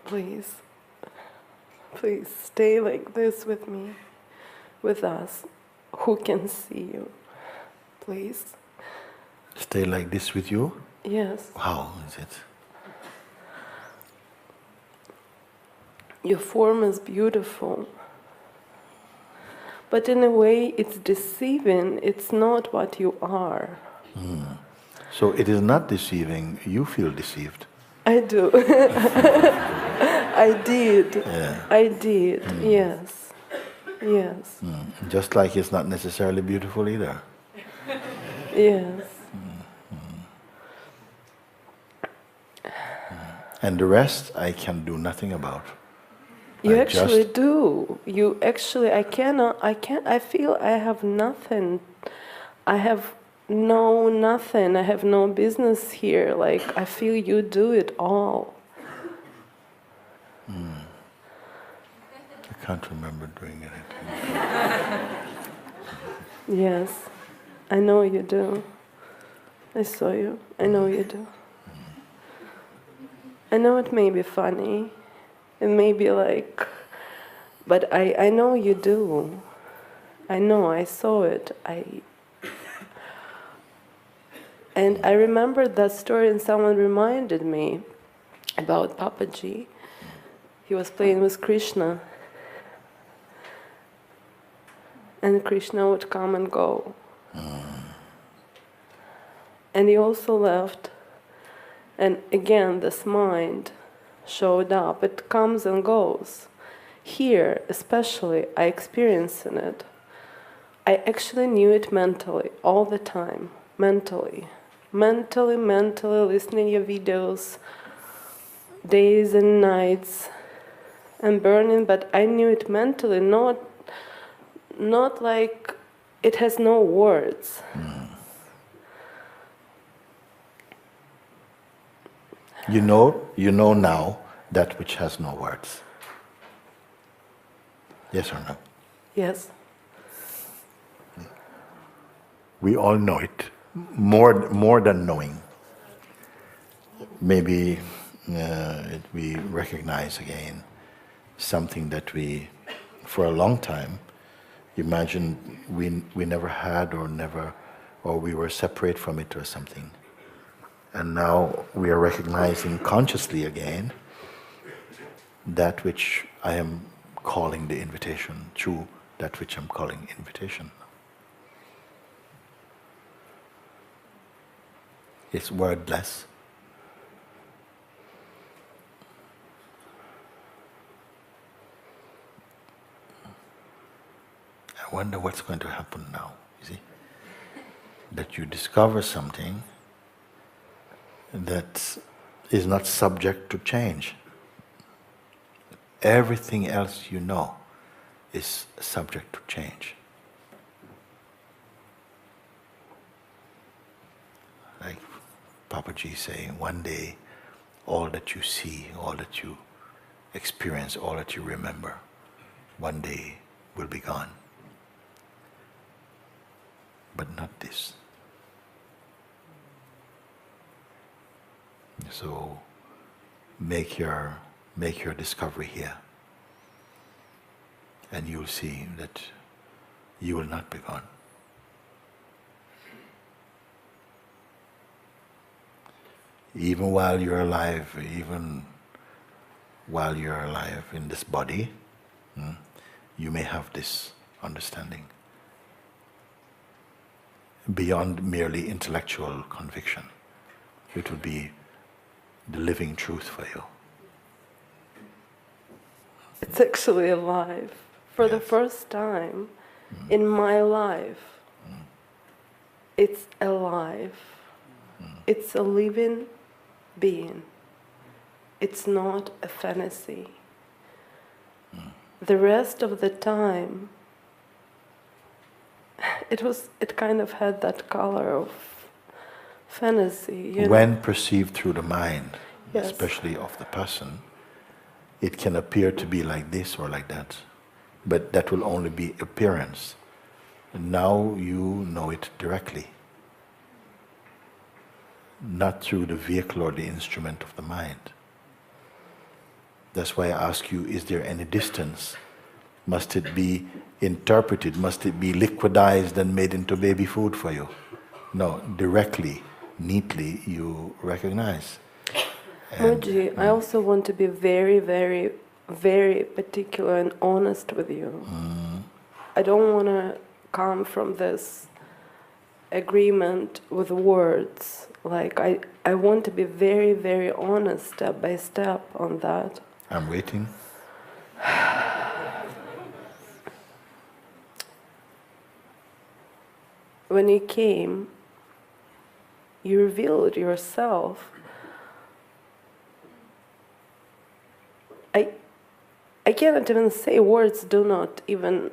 Please. Please stay like this with me, with us, who can see you. Please. Stay like this with you? Yes. How is it? Your form is beautiful. But in a way, it's deceiving. It's not what you are. So it is not deceiving. You feel deceived. I do. I did. Yeah. I did. Yes. Yes. Just like it's not necessarily beautiful either. Yes. And the rest I can do nothing about. You actually do. You actually, I feel I have nothing. I have nothing. I have no business here. Like, I feel you do it all. I can't remember doing anything. Yes. I know you do. I saw you. I know you do. I know it may be funny. It may be like, but I know you do. I know, I saw it. And I remembered that story, and someone reminded me about Papaji. He was playing with Krishna. And Krishna would come and go. And he also left. And again, this mind showed up. It comes and goes. Here, especially, I experienced it. I actually knew it mentally, all the time. Mentally, listening to your videos, days and nights. and burning, but I knew it mentally, not like it has no words. You know now that which has no words. Yes or no? Yes. We all know it, more than knowing. Maybe we recognize again something that we, for a long time, imagined we never had or we were separate from it or something. And now we are recognizing consciously again that which I am calling the invitation, through that which I'm calling invitation. It's wordless. I wonder what's going to happen now, you see? That you discover something that is not subject to change. Everything else you know is subject to change. Like Papaji saying, one day all that you see, all that you experience, all that you remember, one day will be gone. But not this. So make your discovery here, and you'll see that you will not be gone. Even while you're alive, even while you're alive in this body, you may have this understanding beyond merely intellectual conviction. It will be the living truth for you. It's actually alive. For the first time in my life, it's alive. It's a living being. It's not a fantasy. The rest of the time, it kind of had that color of fantasy. When perceived through the mind, yes. Especially of the person, it can appear to be like this or like that, but that will only be appearance. And now you know it directly, not through the vehicle or the instrument of the mind. That's why I ask you, is there any distance? Must it be interpreted? Must it be liquidized and made into baby food for you? No, directly, neatly you recognize. Mooji, I also want to be very, very, very particular and honest with you. I don't want to come from this agreement with words. Like, I want to be very, very honest step by step on that. I'm waiting. When you came, you revealed yourself. I cannot even say words, do not even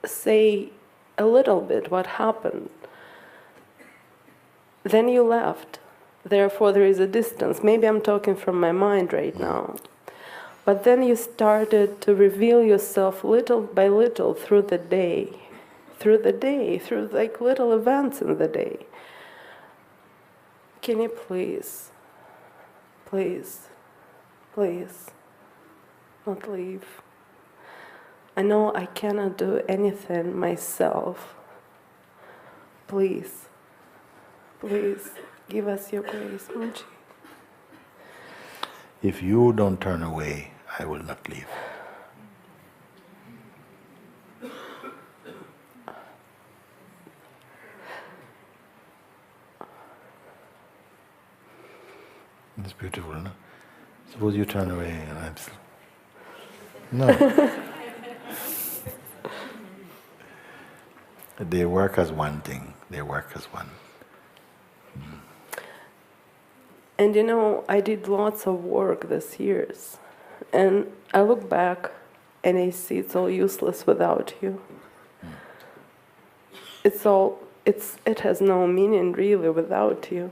say a little bit what happened. Then you left. Therefore, there is a distance. Maybe I'm talking from my mind right now. But then you started to reveal yourself little by little through the day, through like little events in the day. Can you please, not leave? I know I cannot do anything myself. Please, give us your grace, Mooji. If you don't turn away, I will not leave. It's beautiful, no? Suppose you turn away and I'm still... No. They work as one thing. They work as one. And you know, I did lots of work this years. And I look back and I see it's all useless without you. It has no meaning really without you.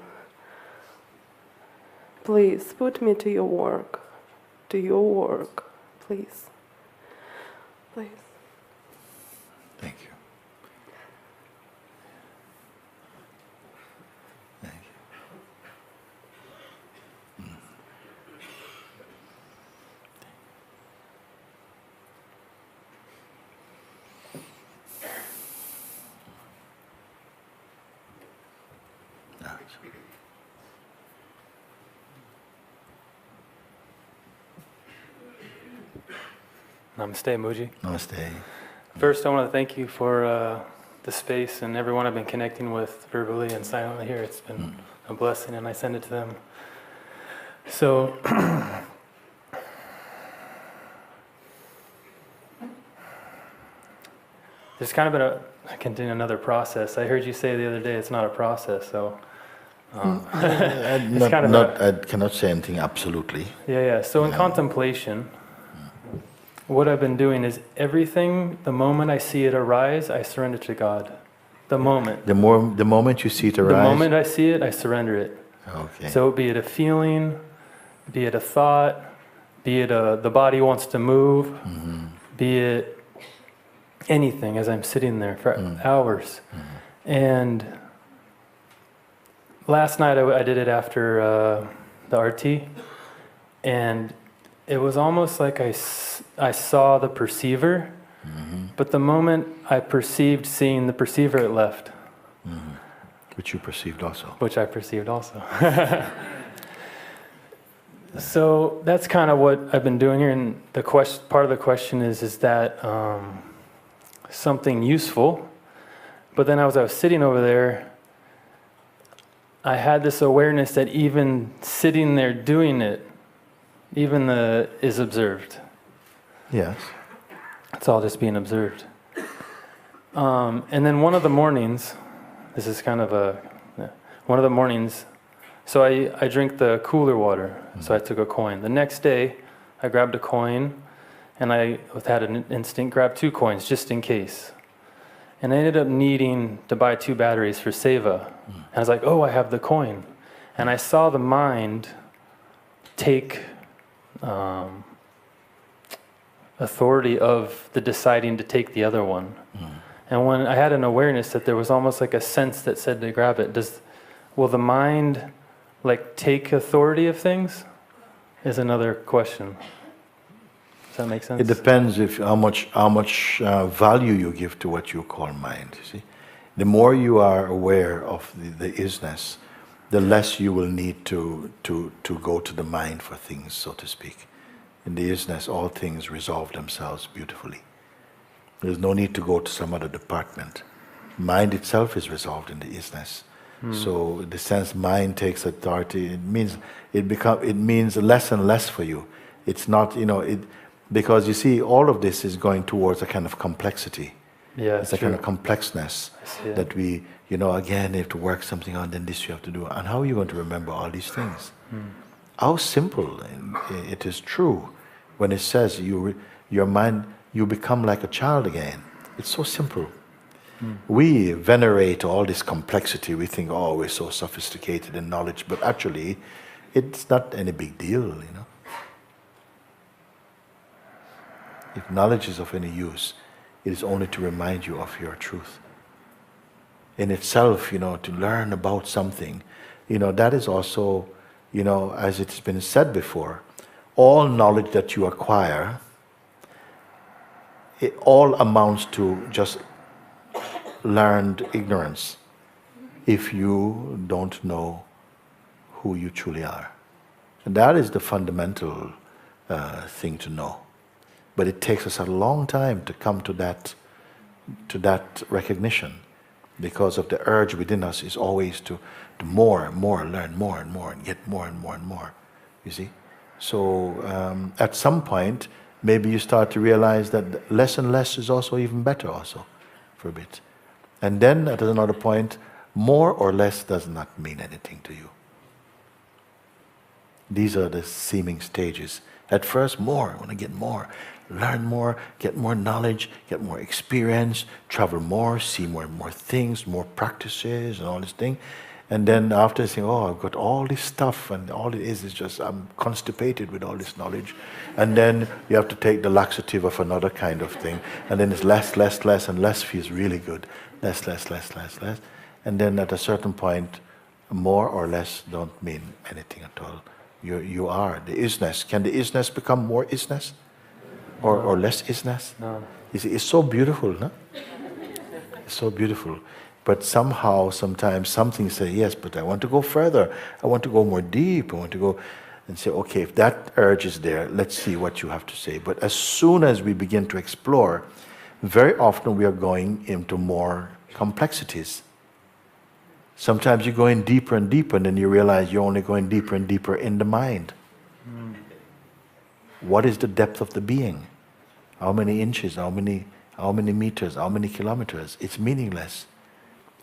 Please put me to your work, please. Please. Thank you. Thank you. Namaste, Mooji. Namaste. First, I want to thank you for the space and everyone I've been connecting with verbally and silently here. It's been a blessing, and I send it to them. So, there's kind of been continue another process. I heard you say the other day it's not a process, so... I cannot say anything absolutely. Yeah. So in contemplation, what I've been doing is everything, the moment I see it arise, I surrender to God. The moment. The moment you see it arise? The moment I see it, I surrender it. Okay. So be it a feeling, be it a thought, be it the body wants to move, be it anything as I'm sitting there for hours. And last night I did it after the RT, and it was almost like I saw the perceiver, but the moment I perceived seeing the perceiver, it left. Which you perceived also. Which I perceived also. So that's kind of what I've been doing here, and the part of the question is that something useful? But then as I was sitting over there, I had this awareness that even sitting there doing it, even is observed. Yes. It's all just being observed. And then one of the mornings, this is kind of one of the mornings, so I drink the cooler water, so I took a coin. The next day, I grabbed a coin, and I had an instinct, grabbed 2 coins just in case. And I ended up needing to buy 2 batteries for Seva. And I was like, oh, I have the coin. And I saw the mind take authority of the deciding to take the other one. And when I had an awareness that there was almost like a sense that said to grab it, will the mind take authority of things? Is another question. Does that make sense? It depends how much value you give to what you call mind. You see, the more you are aware of the isness, the less you will need to go to the mind for things, so to speak. In the isness, all things resolve themselves beautifully. There's no need to go to some other department. Mind itself is resolved in the isness. So the sense mind takes authority, it means less and less for you. It's not, because you see, all of this is going towards a kind of complexity. Yeah, it's a kind of complexness that we, again, you have to work something on, then this you have to do. And how are you going to remember all these things? How simple it is true when it says your mind, you become like a child again. It's so simple. We venerate all this complexity. We think, oh, we're so sophisticated in knowledge, but actually, it's not any big deal, If knowledge is of any use, it is only to remind you of your truth. In itself, to learn about something, that is also, as it's been said before, all knowledge that you acquire, it all amounts to just learned ignorance if you don't know who you truly are. And that is the fundamental thing to know. But it takes us a long time to come to that recognition, because of the urge within us is always to more and more, learn more and more, and get more and more and more. You see? So at some point, maybe you start to realize that less and less is also even better also, for a bit. And then at another point, more or less does not mean anything to you. These are the seeming stages At first, more. I want to get more. Learn more, get more knowledge, get more experience, travel more, see more and more things, more practices and all this thing. And then after saying, oh, I've got all this stuff and all it is just I'm constipated with all this knowledge. And then you have to take the laxative of another kind of thing. And then it's less, less, less, and less feels really good. Less, less, less, less, less. And then at a certain point, more or less don't mean anything at all. You are the isness. Can the isness become more isness? Or less isness? No. You see, it's so beautiful, no? It's so beautiful. But somehow, sometimes, something say, yes, but I want to go further. I want to go more deep. I want to go and say, okay, if that urge is there, let's see what you have to say. But as soon as we begin to explore, very often we are going into more complexities. Sometimes you're going deeper and deeper, and then you realize you're only going deeper and deeper in the mind. What is the depth of the being? How many inches? How many meters? How many kilometers? It's meaningless.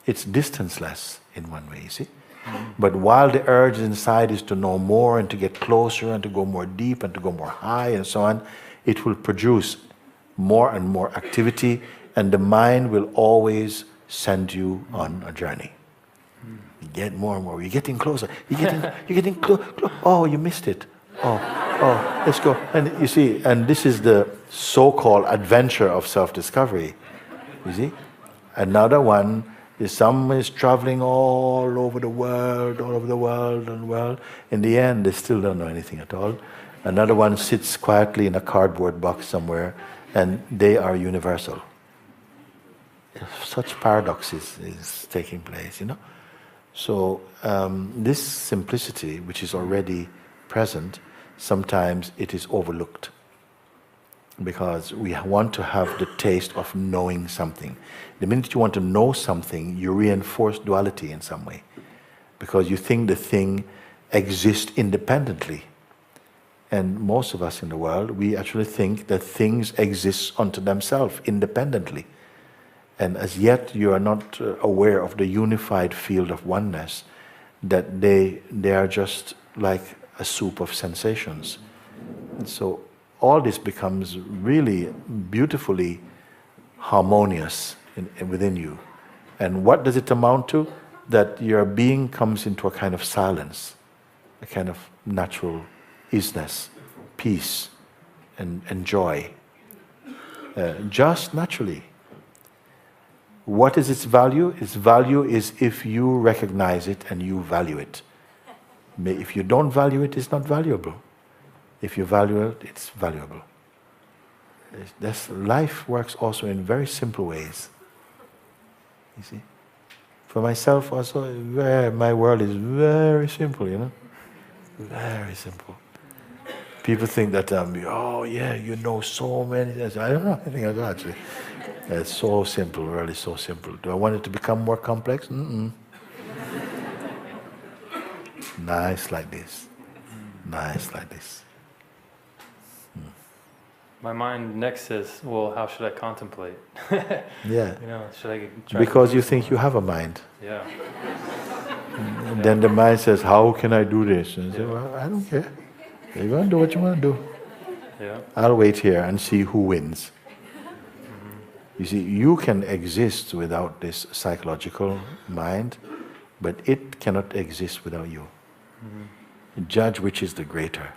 It's distanceless in one way, you see? But while the urge inside is to know more and to get closer and to go more deep and to go more high and so on, it will produce more and more activity, and the mind will always send you on a journey. You get more and more. You're getting closer. You're getting close. Oh, you missed it. Oh, let's go. And you see, and this is the so-called adventure of self-discovery. You see? Another one is someone is traveling all over the world, In the end, they still don't know anything at all. Another one sits quietly in a cardboard box somewhere, and they are universal. Such paradoxes is taking place, you know. So this simplicity, which is already present, sometimes it is overlooked because we want to have the taste of knowing something. The minute you want to know something, you reinforce duality in some way because you think the thing exists independently. And most of us in the world, we actually think that things exist unto themselves independently. And as yet you are not aware of the unified field of oneness, that they are just like a soup of sensations. And so all this becomes really beautifully harmonious within you. And what does it amount to? That your being comes into a kind of silence, a kind of natural isness, peace, and joy. Just naturally. What is its value? Its value is if you recognize it and you value it. If you don't value it, it's not valuable. If you value it, it's valuable. Life works also in very simple ways. You see? For myself also, my world is very simple, you know? Very simple. People think that, oh yeah, you know so many things. I don't know anything like that actually. It's so simple, really so simple. Do I want it to become more complex? Nice like this. Nice like this. My mind next says, well, how should I contemplate? Yeah. You know, should I try because you think you have a mind. Yeah. And then the mind says, how can I do this? And you say, well, I don't care. You're going to do what you want to do. Yeah. I'll wait here and see who wins. You see, you can exist without this psychological mind, but it cannot exist without you. Judge which is the greater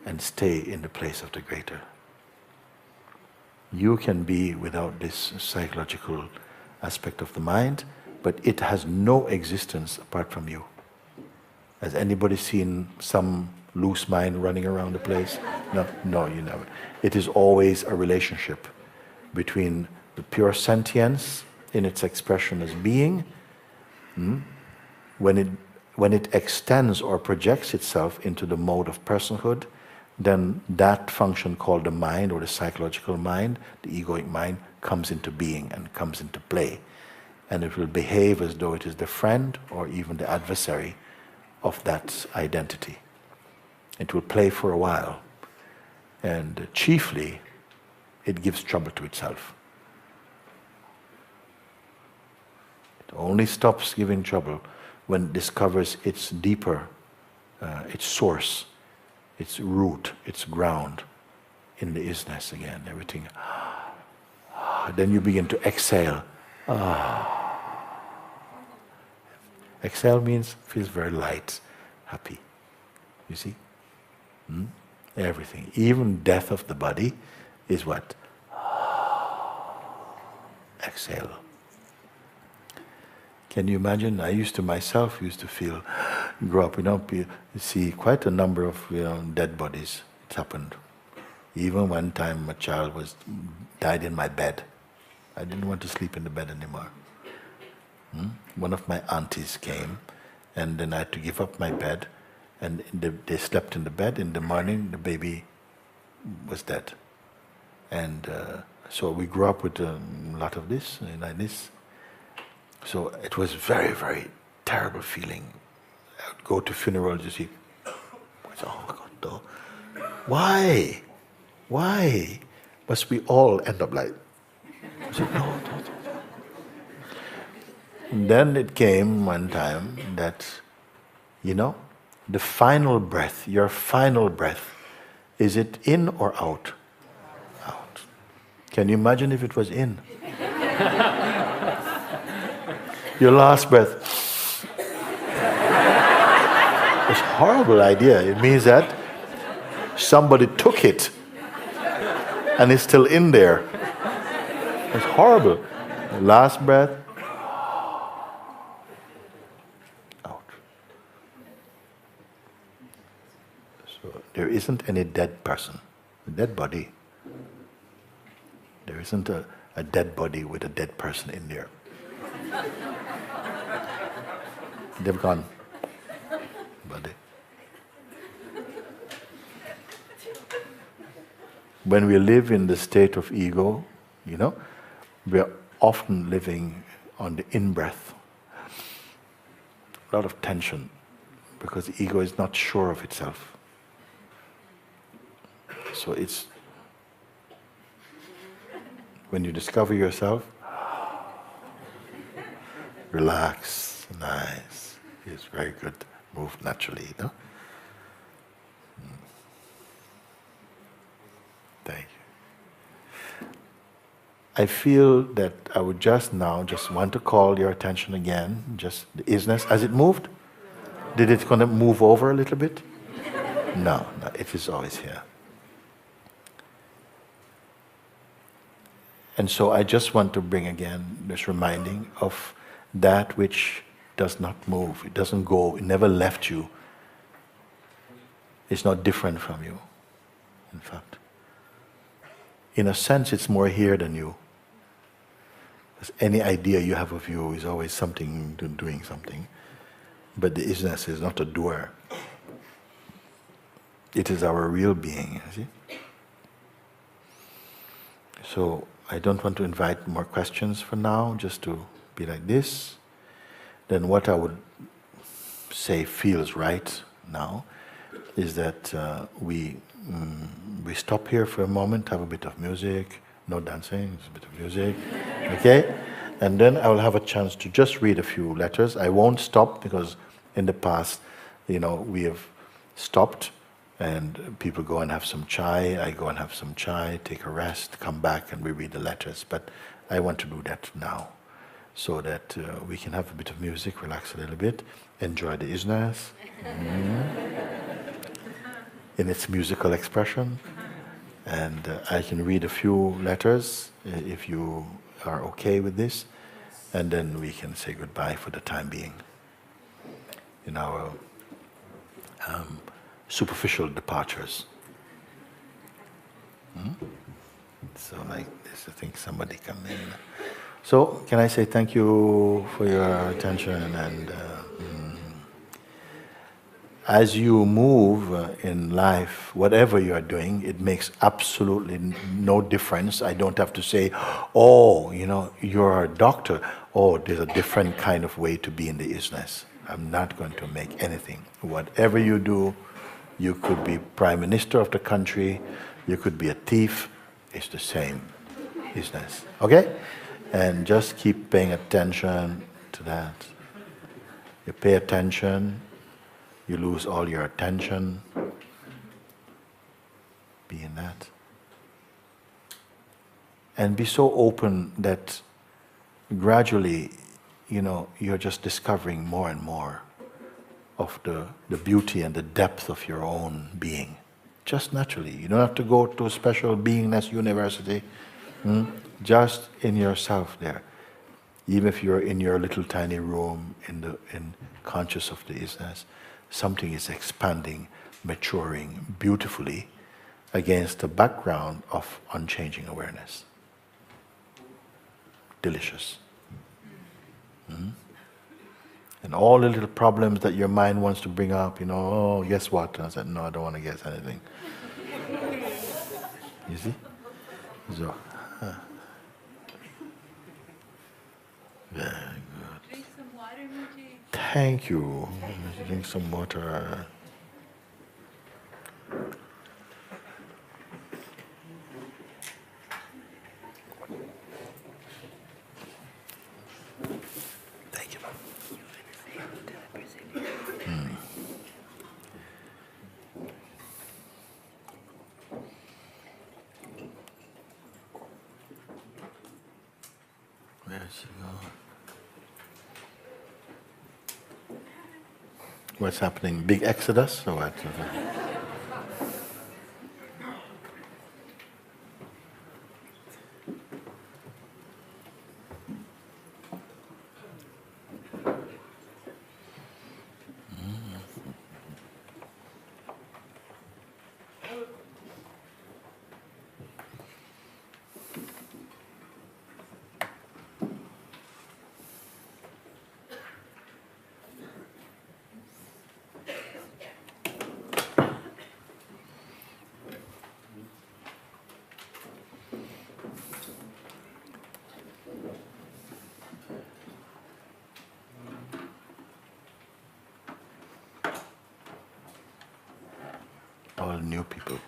and stay in the place of the greater. You can be without this psychological aspect of the mind, but it has no existence apart from you. Has anybody seen some loose mind running around the place? No, you never. It is always a relationship between the pure sentience in its expression as being, when it extends or projects itself into the mode of personhood, then that function called the mind or the psychological mind, the egoic mind, comes into being and comes into play. And it will behave as though it is the friend or even the adversary of that identity. It will play for a while, and chiefly it gives trouble to itself. It only stops giving trouble when it discovers its deeper, its source, its root, its ground in the isness again, everything. Then you begin to exhale. Exhale means feels very light, happy. You see? Everything, even death of the body is what? Exhale. Can you imagine? I used to feel, grow up, you see quite a number of dead bodies. It happened. Even one time a child died in my bed. I didn't want to sleep in the bed anymore. One of my aunties came, and then I had to give up my bed, and they slept in the bed. In the morning, the baby was dead. And so we grew up with a lot of this, like this. So it was very, very terrible feeling. I would go to funerals, you see, oh my God, why? Why must we all end up like? I said, no. And then it came one time that, the final breath, your final breath, is it in or out? Out. Can you imagine if it was in? Your last breath. It's a horrible idea. It means that somebody took it and it's still in there. It's horrible. Last breath. Out. So there isn't any dead person, a dead body. There isn't a dead body with a dead person in there. They've gone. Body. When we live in the state of ego, we are often living on the in-breath. A lot of tension, because the ego is not sure of itself. So it's, when you discover yourself, relax, nice, it's very good, move naturally, Thank you. I feel that I would just want to call your attention again, just the isness. Has it moved? Did it kind of move over a little bit? No, it is always here. And so I just want to bring again this reminding of that which does not move, it doesn't go, it never left you. It's not different from you, in fact. In a sense, it's more here than you. Because any idea you have of you is always something, doing something. But the isness is not a doer. It is our real being, you see? So, I don't want to invite more questions for now, just to be like this. Then what I would say feels right now is that we stop here for a moment, have a bit of music, no dancing, just a bit of music, okay? And then I will have a chance to just read a few letters. I won't stop because in the past, we have stopped and people go and have some chai, I go and have some chai, take a rest, come back and we read the letters. But I want to do that now so that we can have a bit of music, relax a little bit, enjoy the isness in its musical expression. And I can read a few letters if you are okay with this, and then we can say goodbye for the time being in our superficial departures. So like this, I think somebody come in. So can I say thank you for your attention, and as you move in life, whatever you are doing, it makes absolutely no difference. I don't have to say, oh, you're a doctor. Oh, there's a different kind of way to be in the isness. I'm not going to make anything. Whatever you do, you could be prime minister of the country, you could be a thief, it's the same isness. Okay? And just keep paying attention to that. You pay attention, you lose all your attention, in that. And be so open that gradually, you're just discovering more and more of the beauty and the depth of your own being. Just naturally. You don't have to go to a special beingness university. Just in yourself there. Even if you're in your little tiny room in conscious of the isness, something is expanding, maturing beautifully against the background of unchanging awareness. Delicious. And all the little problems that your mind wants to bring up, oh, guess what? And I said, no, I don't want to guess anything. You see? So, very good. Drink some water, Mooji. Thank you. Drink some water. Thank you. Where did she go? What's happening? Big exodus or what? All new people.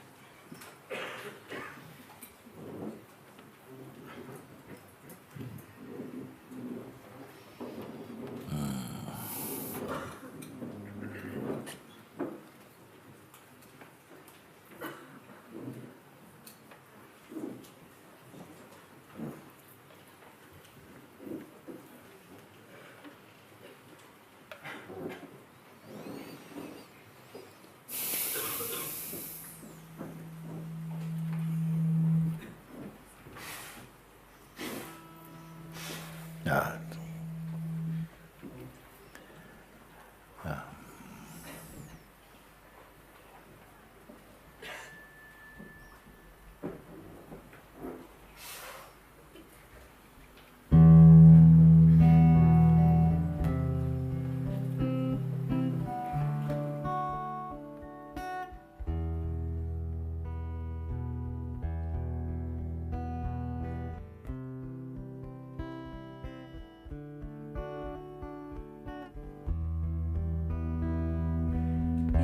Yeah. Yeah.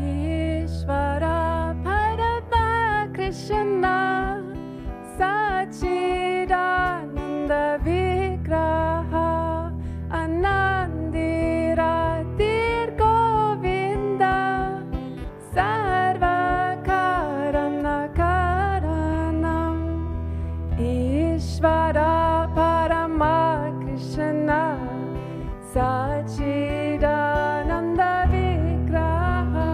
Ishvara Parama Krishna Sachidananda Vigraha Anandiratir Govinda Sarva Karana Karanam Ishvara Parama Krishna Sachidananda Vigraha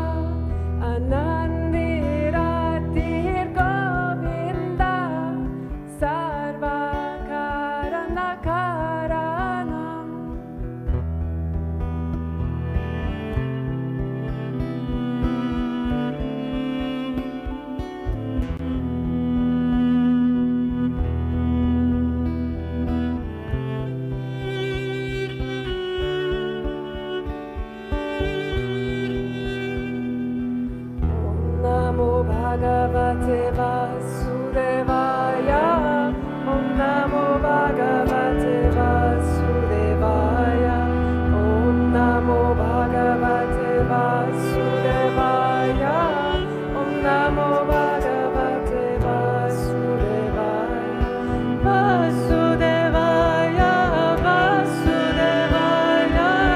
Anandiratir Govinda Sarva Karana Karanam Namo Bhagavate Vasudevaya Om Namo Bhagavate Vasudevaya Om Namo Bhagavate Vasudevaya Om Namo Bhagavate Vasudevaya Vasudevaya Vasudevaya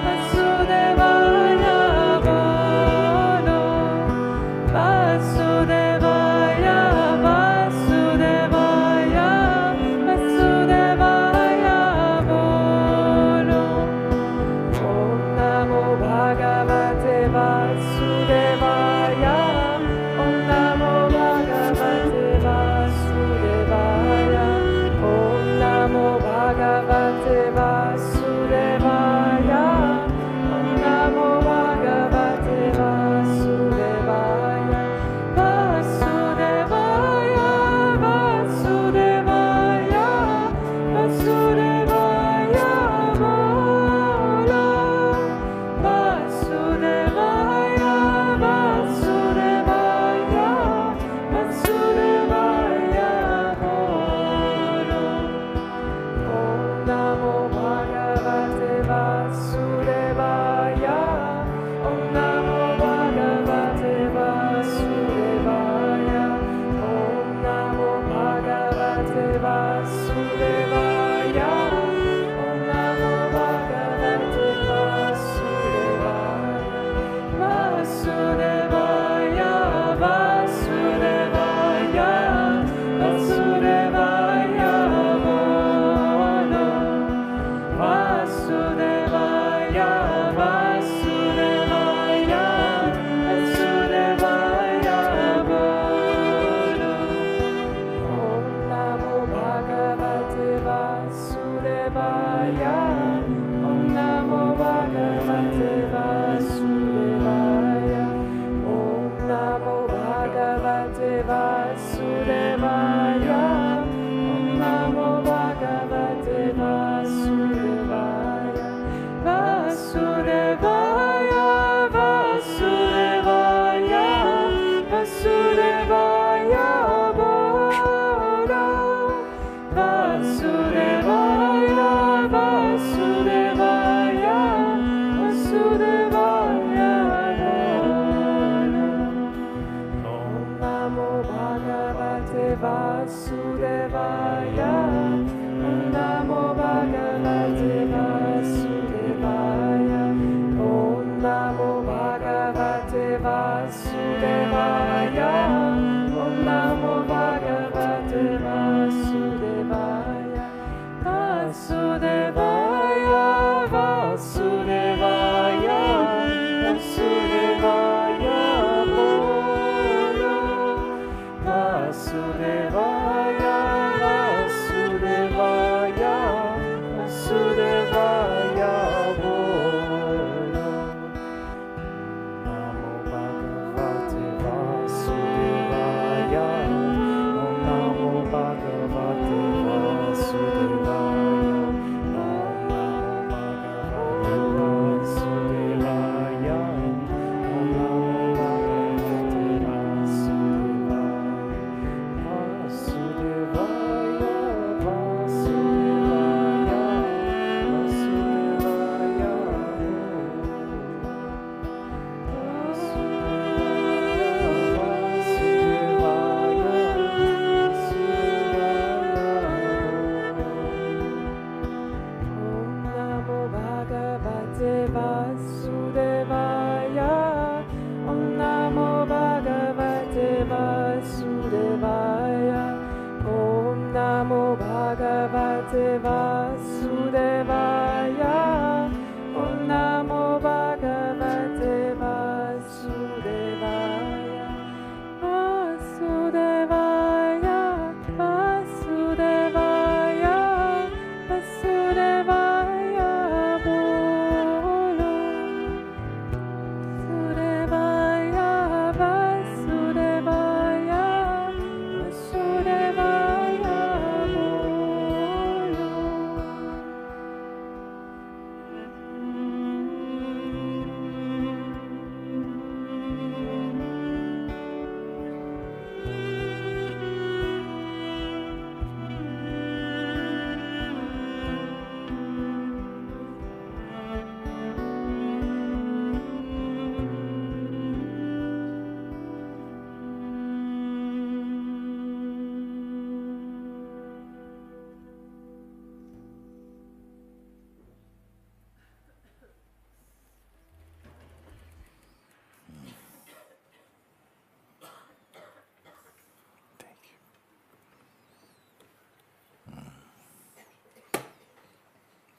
Vasudevaya Vasudevaya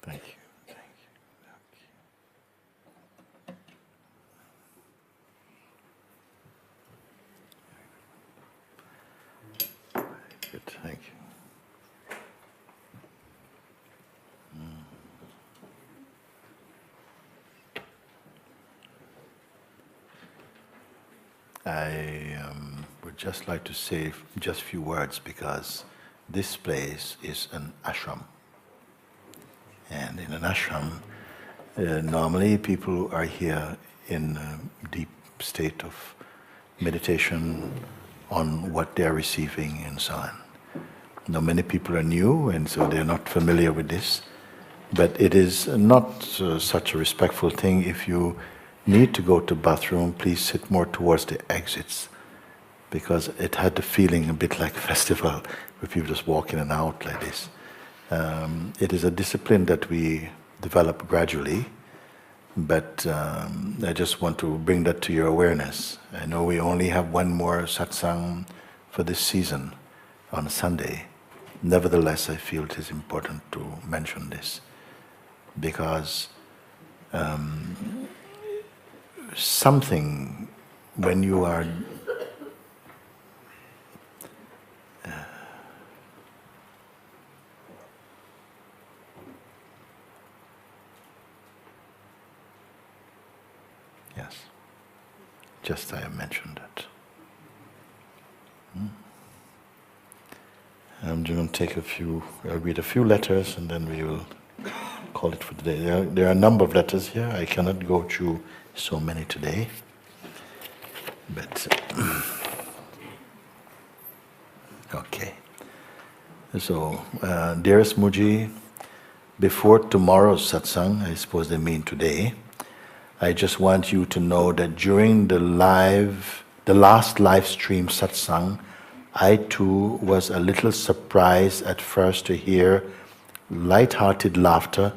Thank you. Thank you. Okay. Good. Thank you. I would just like to say just a few words because this place is an ashram. And in an ashram, Normally people are here in a deep state of meditation on what they are receiving and so on. Now many people are new and so they're not familiar with this, but it is not such a respectful thing. If you need to go to bathroom, please sit more towards the exits, because it had the feeling a bit like a festival where people just walk in and out like this. It is a discipline that we develop gradually, but I just want to bring that to your awareness. I know we only have one more satsang for this season on Sunday. Nevertheless, I feel it is important to mention this, because something, when you are yes, just I have mentioned that. I'm going to take I'll read a few letters and then we will call it for today. There are a number of letters here. I cannot go through so many today. But, okay. So, dearest Mooji, before tomorrow's satsang, I suppose they mean today, I just want you to know that during the last live stream satsang, I too was a little surprised at first to hear light-hearted laughter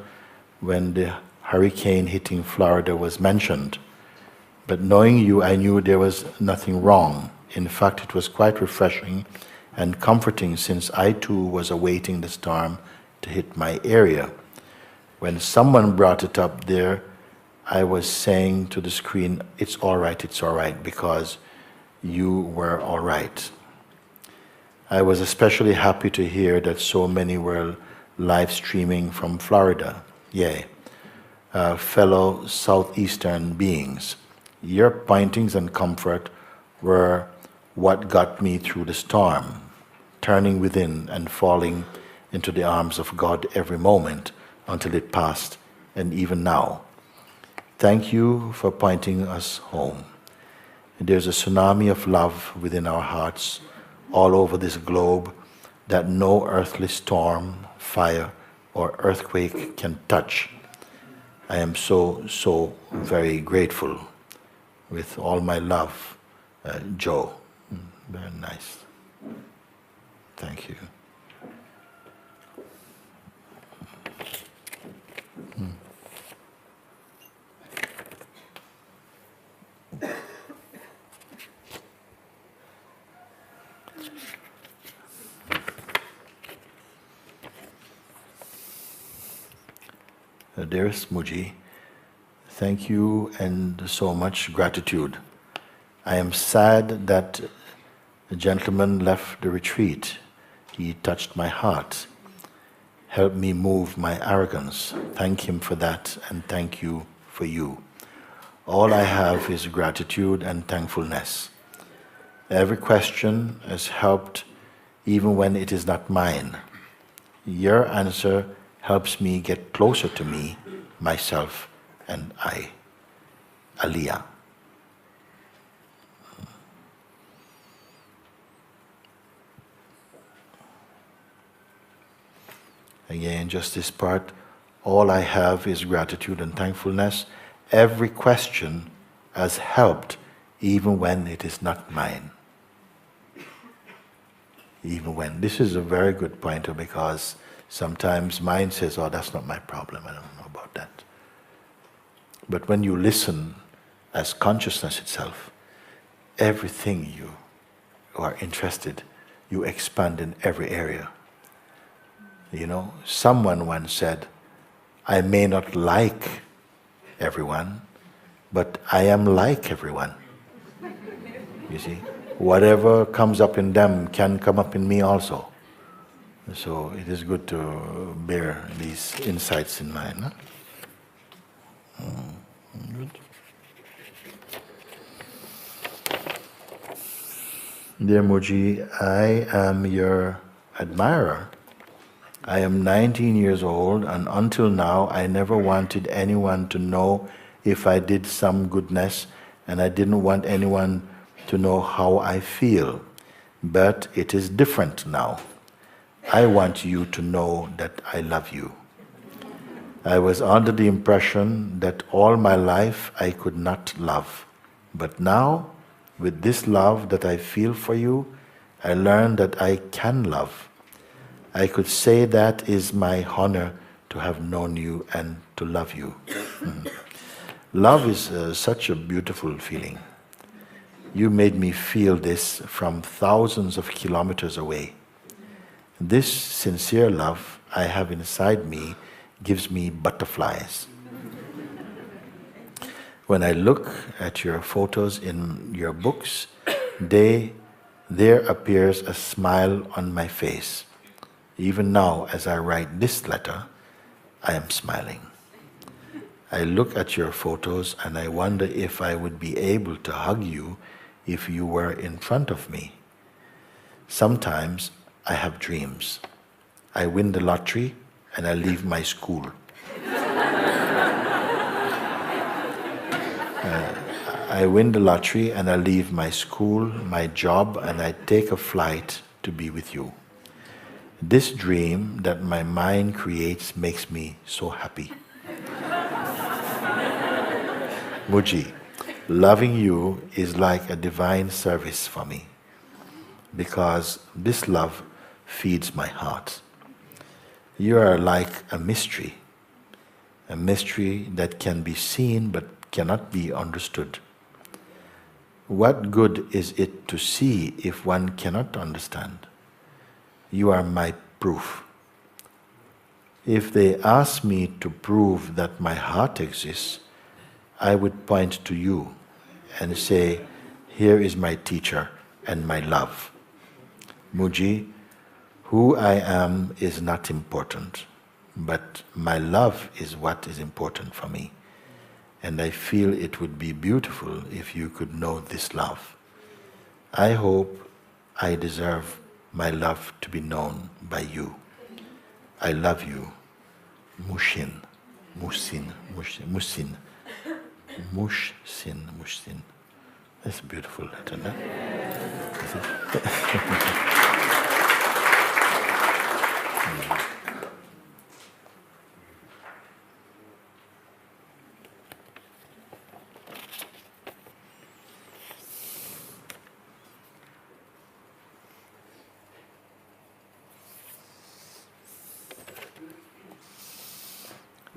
when the hurricane hitting Florida was mentioned. But knowing you, I knew there was nothing wrong. In fact, it was quite refreshing and comforting, since I too was awaiting the storm to hit my area. When someone brought it up there, I was saying to the screen, it's all right, because you were all right. I was especially happy to hear that so many were live streaming from Florida. Yay. Fellow Southeastern beings. Your pointings and comfort were what got me through the storm, turning within and falling into the arms of God every moment until it passed, and even now. Thank you for pointing us home. There's a tsunami of love within our hearts all over this globe that no earthly storm, fire, or earthquake can touch. I am so very grateful. With all my love, Joe. Very nice. Thank you. Dearest Mooji, thank you and so much gratitude. I am sad that the gentleman left the retreat. He touched my heart, helped me move my arrogance. Thank him for that, and thank you for you. All I have is gratitude and thankfulness. Every question has helped even when it is not mine. Your answer helps me get closer to me, myself, and I. Aliyah. Again, just this part. All I have is gratitude and thankfulness. Every question has helped even when it is not mine. Even when. This is a very good pointer, because sometimes mind says, oh, that's not my problem, I don't know about that. But when you listen as consciousness itself, everything you are interested, you expand in every area. You know, someone once said, I may not like everyone, but I am like everyone. You see, whatever comes up in them can come up in me also. So it is good to bear these insights in mind. Huh? Good. Dear Mooji, I am your admirer. I am 19 years old, and until now I never wanted anyone to know if I did some goodness, and I didn't want anyone to know how I feel. But it is different now. I want you to know that I love you. I was under the impression that all my life I could not love. But now, with this love that I feel for you, I learned that I can love. I could say that is my honor to have known you and to love you. Love is such a beautiful feeling. You made me feel this from thousands of kilometers away. This sincere love I have inside me gives me butterflies. When I look at your photos in your books, there appears a smile on my face. Even now, as I write this letter, I am smiling. I look at your photos and I wonder if I would be able to hug you if you were in front of me. Sometimes I have dreams. I win the lottery and I leave my school. I win the lottery and I leave my school, my job, and I take a flight to be with you. This dream that my mind creates makes me so happy. Mooji, loving you is like a divine service for me, because this love feeds my heart. You are like a mystery that can be seen but cannot be understood. What good is it to see if one cannot understand? You are my proof. If they ask me to prove that my heart exists, I would point to you and say, here is my teacher and my love. Mooji, who I am is not important, but my love is what is important for me. And I feel it would be beautiful if you could know this love. I hope I deserve my love to be known by you. I love you. Mushin. That's a beautiful letter, no?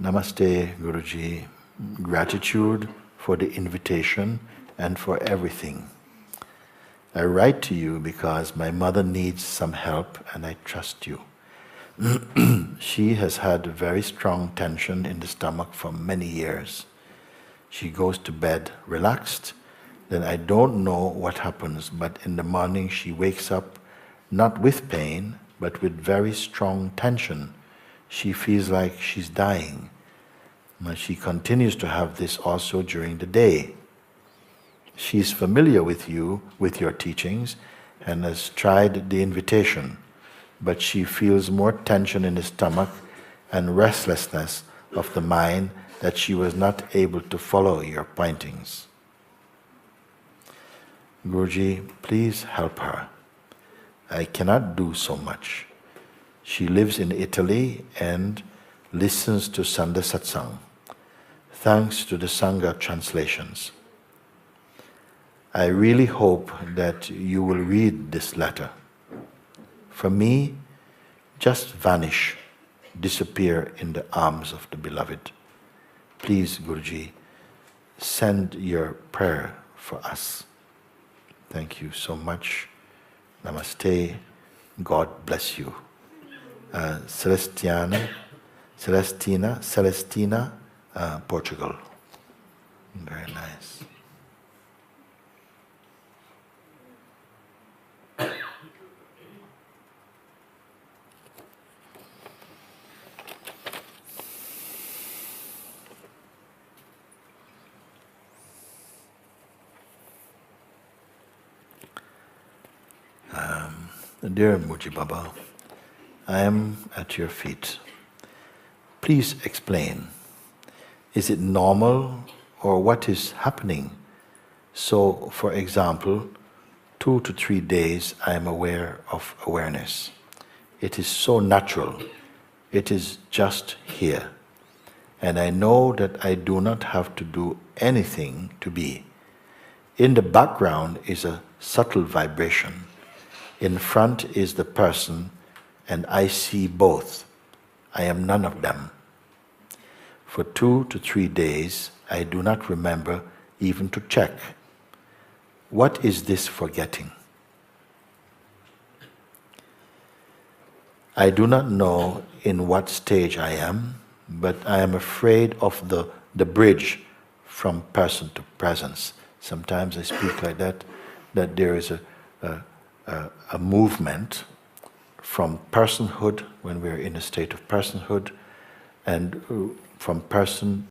Namaste, Guruji. Gratitude for the invitation and for everything. I write to you because my mother needs some help and I trust you. She has had very strong tension in the stomach for many years. She goes to bed relaxed, then I don't know what happens, but in the morning she wakes up not with pain, but with very strong tension. She feels like she's dying. But she continues to have this also during the day. She's familiar with you, with your teachings, and has tried the invitation, but she feels more tension in the stomach and restlessness of the mind that she was not able to follow your pointings. Guruji, please help her. I cannot do so much. She lives in Italy and listens to Sanda Satsang, thanks to the Sangha translations. I really hope that you will read this letter. For me, just vanish, disappear in the arms of the beloved. Please, Guruji, send your prayer for us. Thank you so much. Namaste. God bless you. Celestina, Portugal. Very nice. Dear Mooji Baba, I am at your feet. Please explain. Is it normal or what is happening? So, for example, 2 to 3 days I am aware of awareness. It is so natural. It is just here. And I know that I do not have to do anything to be. In the background is a subtle vibration. In front is the person, and I see both. I am none of them. For 2 to 3 days, I do not remember even to check. What is this forgetting? I do not know in what stage I am, but I am afraid of the bridge from person to presence. Sometimes I speak like that there is a movement from personhood, when we're in a state of personhood, and from person